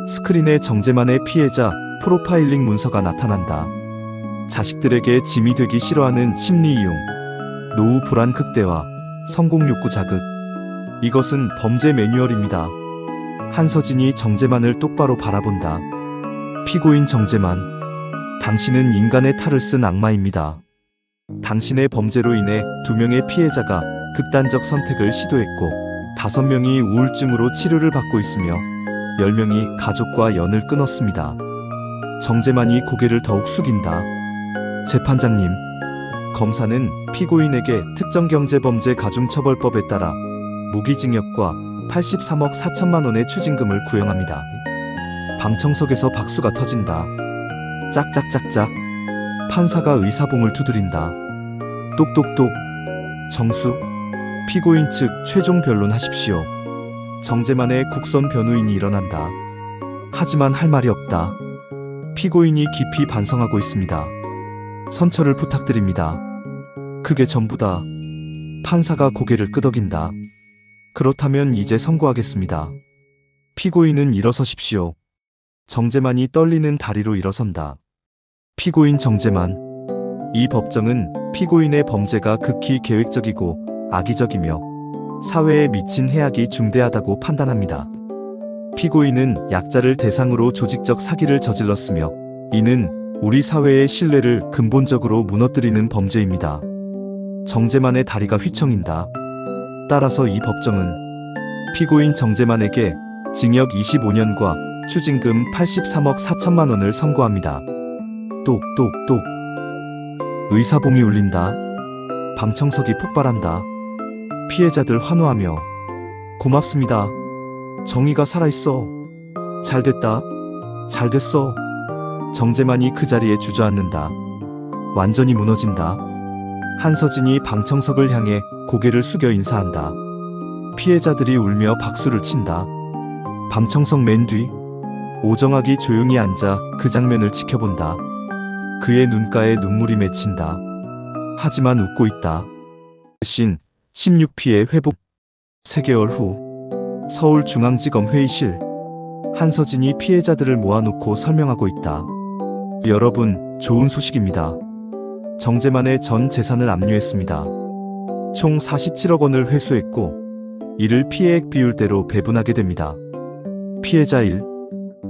스크린에 정재만의 피해자 프로파일링 문서가 나타난다. 자식들에게 짐이 되기 싫어하는 심리 이용, 노후 불안 극대화, 성공 욕구 자극. 이것은 범죄 매뉴얼입니다. 한서진이 정재만을 똑바로 바라본다. 피고인 정재만, 당신은 인간의 탈을 쓴 악마입니다. 당신의 범죄로 인해 2명의 피해자가 극단적 선택을 시도했고 5명이 우울증으로 치료를 받고 있으며 10명이 가족과 연을 끊었습니다. 정재만이 고개를 더욱 숙인다. 재판장님, 검사는 피고인에게 특정경제범죄 가중처벌법에 따라 무기징역과 83억 4천만 원의 추징금을 구형합니다. 방청석에서 박수가 터진다. 짝짝짝짝. 판사가 의사봉을 두드린다. 똑똑똑. 정수, 피고인 측 최종 변론하십시오. 정재만의 국선 변호인이 일어난다. 하지만 할 말이 없다. 피고인이 깊이 반성하고 있습니다. 선처를 부탁드립니다. 그게 전부다. 판사가 고개를 끄덕인다. 그렇다면 이제 선고하겠습니다. 피고인은 일어서십시오. 정재만이 떨리는 다리로 일어선다. 피고인 정재만. 이 법정은 피고인의 범죄가 극히 계획적이고 악의적이며 사회에 미친 해악이 중대하다고 판단합니다. 피고인은 약자를 대상으로 조직적 사기를 저질렀으며 이는 우리 사회의 신뢰를 근본적으로 무너뜨리는 범죄입니다. 정재만의 다리가 휘청인다. 따라서 이 법정은 피고인 정재만에게 징역 25년과 추징금 83억 4천만 원을 선고합니다. 똑똑똑. 의사봉이 울린다. 방청석이 폭발한다. 피해자들 환호하며 고맙습니다. 정의가 살아있어. 잘됐다. 잘됐어. 정재만이 그 자리에 주저앉는다. 완전히 무너진다. 한서진이 방청석을 향해 고개를 숙여 인사한다. 피해자들이 울며 박수를 친다. 방청석 맨 뒤 오정학이 조용히 앉아 그 장면을 지켜본다. 그의 눈가에 눈물이 맺힌다. 하지만 웃고 있다. 신 16피해 회복. 3개월 후 서울중앙지검 회의실. 한서진이 피해자들을 모아놓고 설명하고 있다. 여러분, 좋은 소식입니다. 정재만의 전 재산을 압류했습니다. 총 47억 원을 회수했고 이를 피해액 비율대로 배분하게 됩니다. 피해자 1.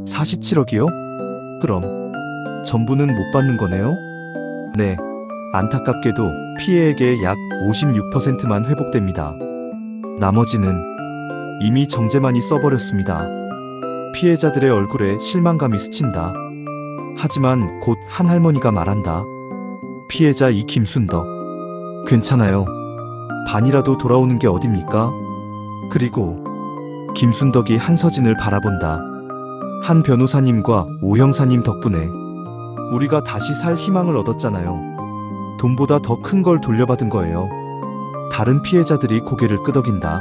47억이요? 그럼 전부는 못 받는 거네요? 네. 안타깝게도 피해액의 약 56%만 회복됩니다. 나머지는 이미 정재만이 써버렸습니다. 피해자들의 얼굴에 실망감이 스친다. 하지만 곧 한 할머니가 말한다. 피해자 이 김순덕. 괜찮아요. 반이라도 돌아오는 게 어딥니까? 그리고 김순덕이 한서진을 바라본다. 한 변호사님과 오 형사님 덕분에 우리가 다시 살 희망을 얻었잖아요. 돈보다 더 큰 걸 돌려받은 거예요. 다른 피해자들이 고개를 끄덕인다.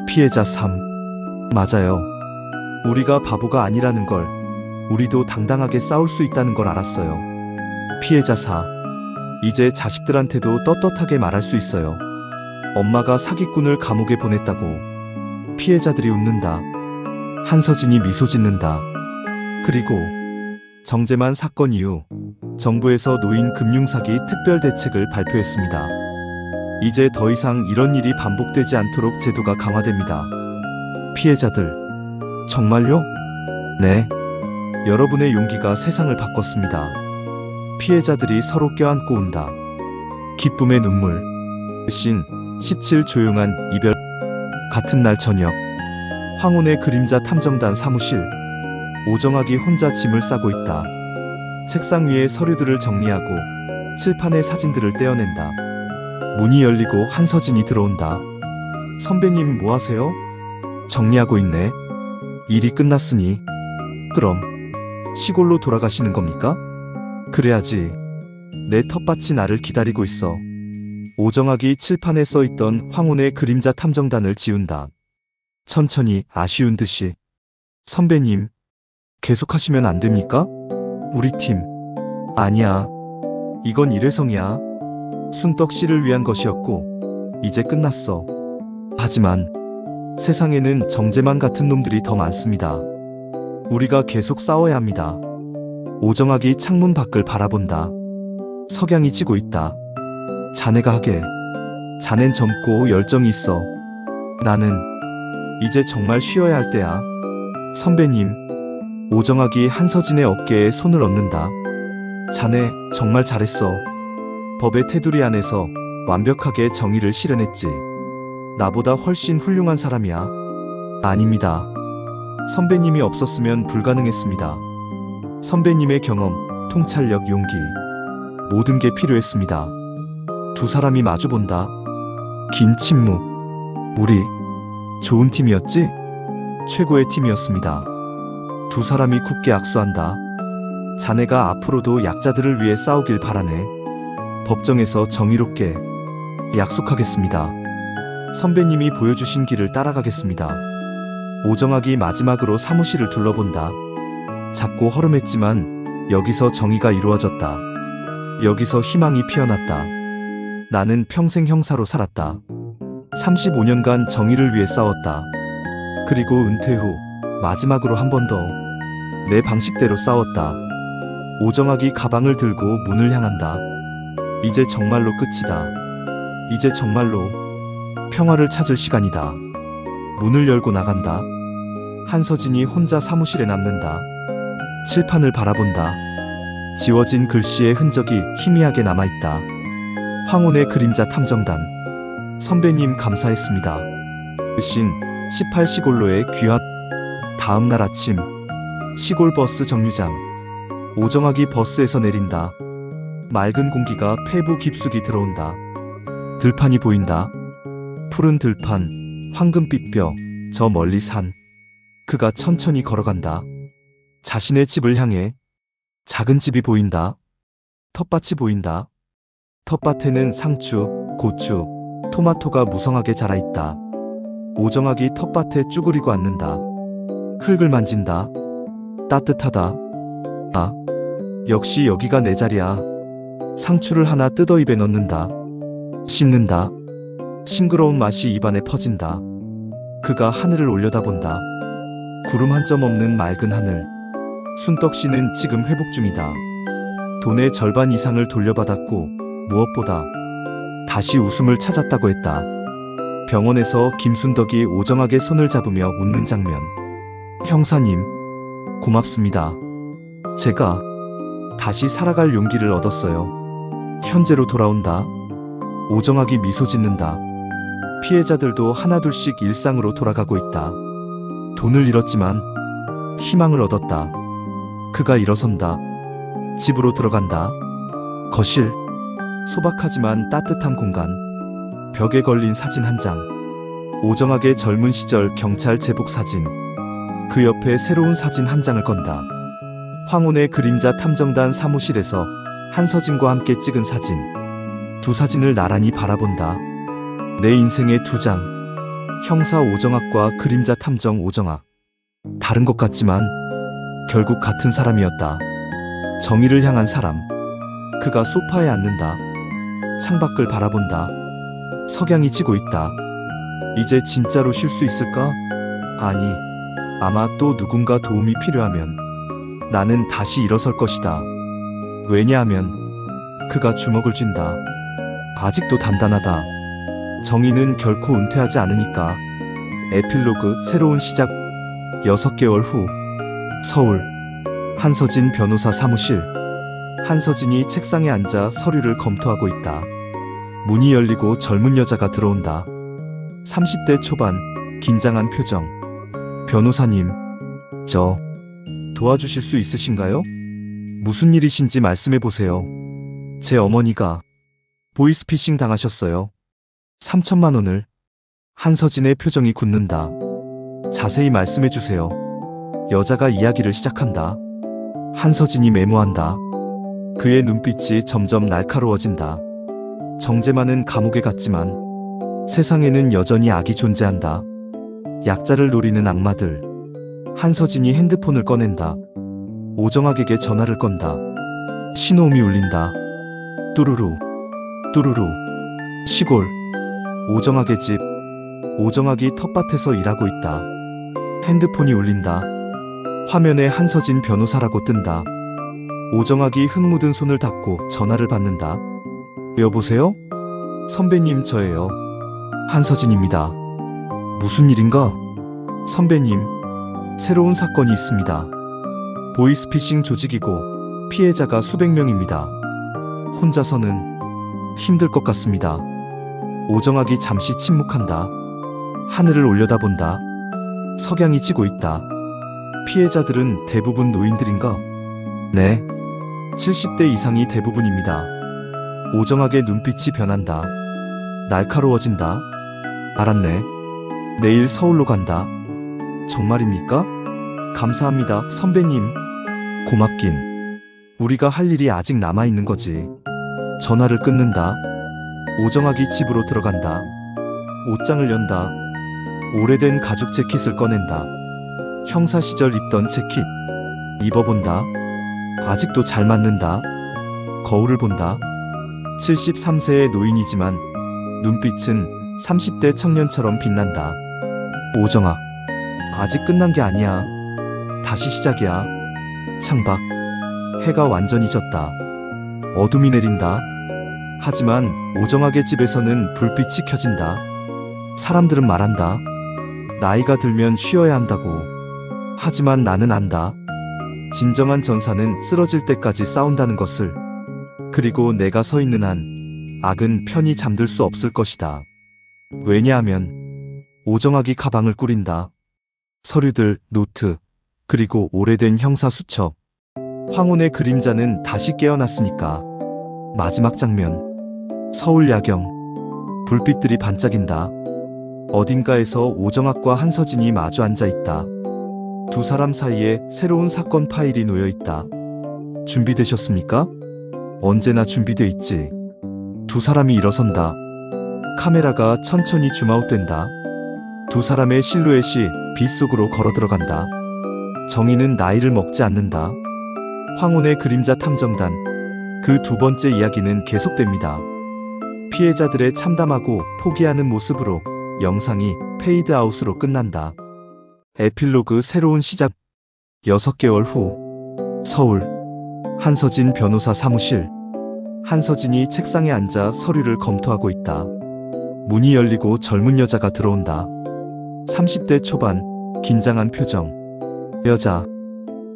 피해자 3. 맞아요. 우리가 바보가 아니라는 걸, 우리도 당당하게 싸울 수 있다는 걸 알았어요. 피해자 4. 이제 자식들한테도 떳떳하게 말할 수 있어요. 엄마가 사기꾼을 감옥에 보냈다고. 피해자들이 웃는다. 한서진이 미소 짓는다. 그리고 정재만 사건 이후 정부에서 노인 금융사기 특별대책을 발표했습니다. 이제 더 이상 이런 일이 반복되지 않도록 제도가 강화됩니다. 피해자들, 정말요? 네. 여러분의 용기가 세상을 바꿨습니다. 피해자들이 서로 껴안고 운다. 기쁨의 눈물. 신 17 조용한 이별. 같은 날 저녁 황혼의 그림자 탐정단 사무실. 오정학이 혼자 짐을 싸고 있다. 책상 위에 서류들을 정리하고 칠판의 사진들을 떼어낸다. 문이 열리고 한서진이 들어온다. 선배님 뭐 하세요? 정리하고 있네. 일이 끝났으니. 그럼 시골로 돌아가시는 겁니까? 그래야지. 내 텃밭이 나를 기다리고 있어. 오정학이 칠판에 써있던 황혼의 그림자 탐정단을 지운다. 천천히 아쉬운 듯이. 선배님, 계속하시면 안 됩니까? 우리 팀. 아니야. 이건 일회성이야. 순떡 씨를 위한 것이었고 이제 끝났어. 하지만 세상에는 정재만 같은 놈들이 더 많습니다. 우리가 계속 싸워야 합니다. 오정학이 창문 밖을 바라본다. 석양이 지고 있다. 자네가 하게. 자넨 젊고 열정이 있어. 나는 이제 정말 쉬어야 할 때야. 선배님. 오정학이 한서진의 어깨에 손을 얹는다. 자네 정말 잘했어. 법의 테두리 안에서 완벽하게 정의를 실현했지. 나보다 훨씬 훌륭한 사람이야. 아닙니다. 선배님이 없었으면 불가능했습니다. 선배님의 경험, 통찰력, 용기, 모든 게 필요했습니다. 두 사람이 마주본다. 긴 침묵. 우리 좋은 팀이었지? 최고의 팀이었습니다. 두 사람이 굳게 악수한다. 자네가 앞으로도 약자들을 위해 싸우길 바라네. 법정에서 정의롭게. 약속하겠습니다. 선배님이 보여주신 길을 따라가겠습니다. 오정학이 마지막으로 사무실을 둘러본다. 작고 허름했지만 여기서 정의가 이루어졌다. 여기서 희망이 피어났다. 나는 평생 형사로 살았다. 35년간 정의를 위해 싸웠다. 그리고 은퇴 후 마지막으로 한 번 더 내 방식대로 싸웠다. 오정학이 가방을 들고 문을 향한다. 이제 정말로 끝이다. 이제 정말로 평화를 찾을 시간이다. 문을 열고 나간다. 한서진이 혼자 사무실에 남는다. 칠판을 바라본다. 지워진 글씨의 흔적이 희미하게 남아있다. 황혼의 그림자 탐정단. 선배님 감사했습니다. 신 18시골로의 귀한. 다음날 아침 시골 버스 정류장. 오정학이 버스에서 내린다. 맑은 공기가 폐부 깊숙이 들어온다. 들판이 보인다. 푸른 들판, 황금빛 뼈, 저 멀리 산. 그가 천천히 걸어간다. 자신의 집을 향해. 작은 집이 보인다. 텃밭이 보인다. 텃밭에는 상추, 고추, 토마토가 무성하게 자라있다. 오정학이 텃밭에 쭈그리고 앉는다. 흙을 만진다. 따뜻하다. 아, 역시 여기가 내 자리야. 상추를 하나 뜯어 입에 넣는다. 씹는다. 싱그러운 맛이 입안에 퍼진다. 그가 하늘을 올려다본다. 구름 한 점 없는 맑은 하늘. 순떡 씨는 지금 회복 중이다. 돈의 절반 이상을 돌려받았고 무엇보다 다시 웃음을 찾았다고 했다. 병원에서 김순덕이 오정학의 손을 잡으며 웃는 장면. 형사님, 고맙습니다. 제가 다시 살아갈 용기를 얻었어요. 현재로 돌아온다. 오정학이 미소 짓는다. 피해자들도 하나둘씩 일상으로 돌아가고 있다. 돈을 잃었지만 희망을 얻었다. 그가 일어선다. 집으로 들어간다. 거실. 소박하지만 따뜻한 공간. 벽에 걸린 사진 한 장. 오정학의 젊은 시절 경찰 제복 사진. 그 옆에 새로운 사진 한 장을 건다. 황혼의 그림자 탐정단 사무실에서 한서진과 함께 찍은 사진. 두 사진을 나란히 바라본다. 내 인생의 두 장. 형사 오정학과 그림자 탐정 오정학. 다른 것 같지만 결국 같은 사람이었다. 정의를 향한 사람. 그가 소파에 앉는다. 창밖을 바라본다. 석양이 지고 있다. 이제 진짜로 쉴 수 있을까? 아니, 아마 또 누군가 도움이 필요하면 나는 다시 일어설 것이다. 왜냐하면 그가 주먹을 쥔다. 아직도 단단하다. 정의는 결코 은퇴하지 않으니까. 에필로그 새로운 시작. 6개월 후 서울 한서진 변호사 사무실. 한서진이 책상에 앉아 서류를 검토하고 있다. 문이 열리고 젊은 여자가 들어온다. 30대 초반, 긴장한 표정. 변호사님, 저 도와주실 수 있으신가요? 무슨 일이신지 말씀해 보세요. 제 어머니가 보이스피싱 당하셨어요. 3천만 원을. 한서진의 표정이 굳는다. 자세히 말씀해 주세요. 여자가 이야기를 시작한다. 한서진이 메모한다. 그의 눈빛이 점점 날카로워진다. 정제만은 감옥에 갔지만 세상에는 여전히 악이 존재한다. 약자를 노리는 악마들. 한서진이 핸드폰을 꺼낸다. 오정학에게 전화를 건다. 신호음이 울린다. 뚜루루, 뚜루루. 시골. 오정학의 집. 오정학이 텃밭에서 일하고 있다. 핸드폰이 울린다. 화면에 한서진 변호사라고 뜬다. 오정학이 흙 묻은 손을 닦고 전화를 받는다. 여보세요? 선배님, 저예요. 한서진입니다. 무슨 일인가? 선배님, 새로운 사건이 있습니다. 보이스피싱 조직이고 피해자가 수백 명입니다. 혼자서는 힘들 것 같습니다. 오정학이 잠시 침묵한다. 하늘을 올려다본다. 석양이 지고 있다. 피해자들은 대부분 노인들인가? 네. 70대 이상이 대부분입니다. 오정학의 눈빛이 변한다. 날카로워진다. 알았네. 내일 서울로 간다. 정말입니까? 감사합니다, 선배님. 고맙긴. 우리가 할 일이 아직 남아있는 거지. 전화를 끊는다. 오정학이 집으로 들어간다. 옷장을 연다. 오래된 가죽 재킷을 꺼낸다. 형사 시절 입던 재킷. 입어본다. 아직도 잘 맞는다. 거울을 본다. 73세의 노인이지만 눈빛은 30대 청년처럼 빛난다. 오정아, 아직 끝난 게 아니야. 다시 시작이야. 창밖, 해가 완전히 졌다. 어둠이 내린다. 하지만 오정학의 집에서는 불빛이 켜진다. 사람들은 말한다. 나이가 들면 쉬어야 한다고. 하지만 나는 안다. 진정한 전사는 쓰러질 때까지 싸운다는 것을. 그리고 내가 서 있는 한 악은 편히 잠들 수 없을 것이다. 왜냐하면 오정학이 가방을 꾸린다. 서류들, 노트, 그리고 오래된 형사 수첩. 황혼의 그림자는 다시 깨어났으니까. 마지막 장면. 서울 야경. 불빛들이 반짝인다. 어딘가에서 오정학과 한서진이 마주 앉아 있다. 두 사람 사이에 새로운 사건 파일이 놓여 있다. 준비되셨습니까? 언제나 준비돼 있지. 두 사람이 일어선다. 카메라가 천천히 줌아웃된다. 두 사람의 실루엣이 빛 속으로 걸어 들어간다. 정의는 나이를 먹지 않는다. 황혼의 그림자 탐정단. 그 두 번째 이야기는 계속됩니다. 피해자들의 참담하고 포기하는 모습으로 영상이 페이드아웃으로 끝난다. 에필로그 새로운 시작. 6개월 후 서울 한서진 변호사 사무실. 한서진이 책상에 앉아 서류를 검토하고 있다. 문이 열리고 젊은 여자가 들어온다. 30대 초반, 긴장한 표정. 여자.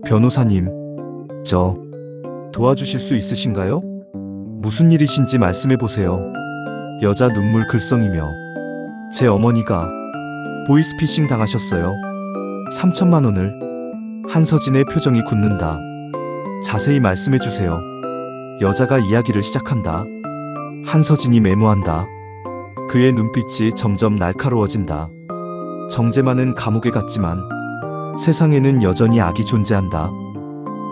변호사님, 저 도와주실 수 있으신가요? 무슨 일이신지 말씀해 보세요. 여자 눈물 글썽이며. 제 어머니가 보이스피싱 당하셨어요. 3천만 원을. 한서진의 표정이 굳는다. 자세히 말씀해 주세요. 여자가 이야기를 시작한다. 한서진이 메모한다. 그의 눈빛이 점점 날카로워진다. 정재만은 감옥에 갔지만 세상에는 여전히 악이 존재한다.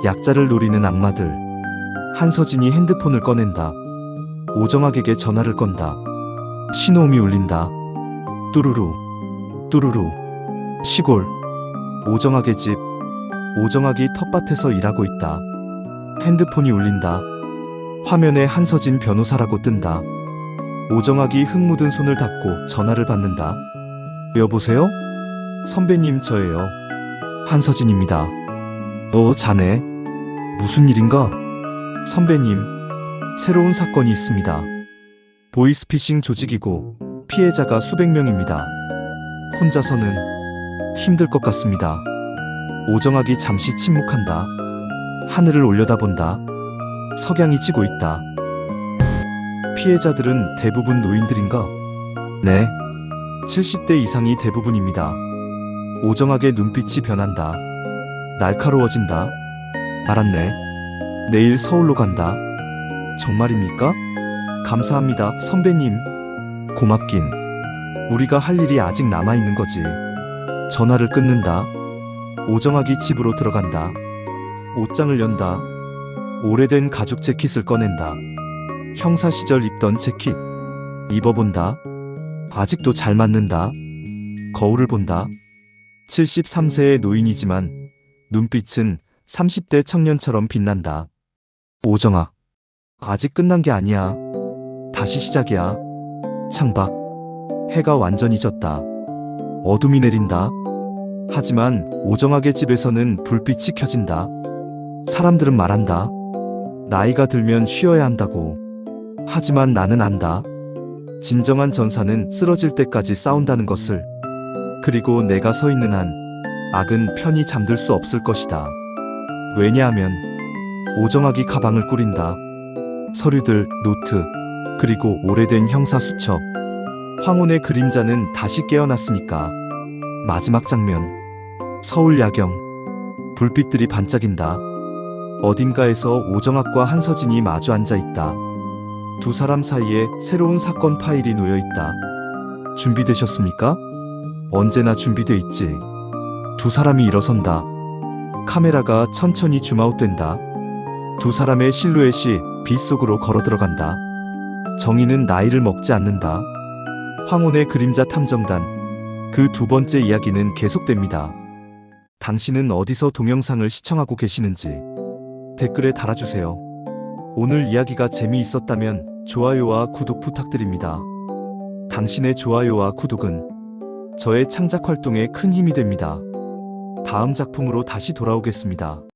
약자를 노리는 악마들. 한서진이 핸드폰을 꺼낸다. 오정학에게 전화를 건다. 신호음이 울린다. 뚜루루, 뚜루루. 시골. 오정학의 집. 오정학이 텃밭에서 일하고 있다. 핸드폰이 울린다. 화면에 한서진 변호사라고 뜬다. 오정학이 흙 묻은 손을 닫고 전화를 받는다. 여보세요? 선배님, 저예요. 한서진입니다. 자네. 무슨 일인가? 선배님, 새로운 사건이 있습니다. 보이스피싱 조직이고 피해자가 수백 명입니다. 혼자서는 힘들 것 같습니다. 오정학이 잠시 침묵한다. 하늘을 올려다본다. 석양이 지고 있다. 피해자들은 대부분 노인들인가? 네. 70대 이상이 대부분입니다. 오정학의 눈빛이 변한다. 날카로워진다. 알았네. 내일 서울로 간다. 정말입니까? 감사합니다, 선배님. 고맙긴. 우리가 할 일이 아직 남아있는 거지. 전화를 끊는다. 오정학이 집으로 들어간다. 옷장을 연다. 오래된 가죽 재킷을 꺼낸다. 형사 시절 입던 재킷. 입어본다. 아직도 잘 맞는다. 거울을 본다. 73세의 노인이지만 눈빛은 30대 청년처럼 빛난다. 오정학, 아직 끝난 게 아니야. 다시 시작이야. 창밖, 해가 완전히 졌다. 어둠이 내린다. 하지만 오정학의 집에서는 불빛이 켜진다. 사람들은 말한다. 나이가 들면 쉬어야 한다고. 하지만 나는 안다. 진정한 전사는 쓰러질 때까지 싸운다는 것을. 그리고 내가 서 있는 한 악은 편히 잠들 수 없을 것이다. 왜냐하면 오정학이 가방을 꾸린다. 서류들, 노트, 그리고 오래된 형사 수첩. 황혼의 그림자는 다시 깨어났으니까. 마지막 장면. 서울 야경. 불빛들이 반짝인다. 어딘가에서 오정학과 한서진이 마주 앉아 있다. 두 사람 사이에 새로운 사건 파일이 놓여 있다. 준비되셨습니까? 언제나 준비돼 있지. 두 사람이 일어선다. 카메라가 천천히 줌아웃된다. 두 사람의 실루엣이 빛 속으로 걸어 들어간다. 정의는 나이를 먹지 않는다. 황혼의 그림자 탐정단. 그 두 번째 이야기는 계속됩니다. 당신은 어디서 동영상을 시청하고 계시는지 댓글에 달아주세요. 오늘 이야기가 재미있었다면 좋아요와 구독 부탁드립니다. 당신의 좋아요와 구독은 저의 창작 활동에 큰 힘이 됩니다. 다음 작품으로 다시 돌아오겠습니다.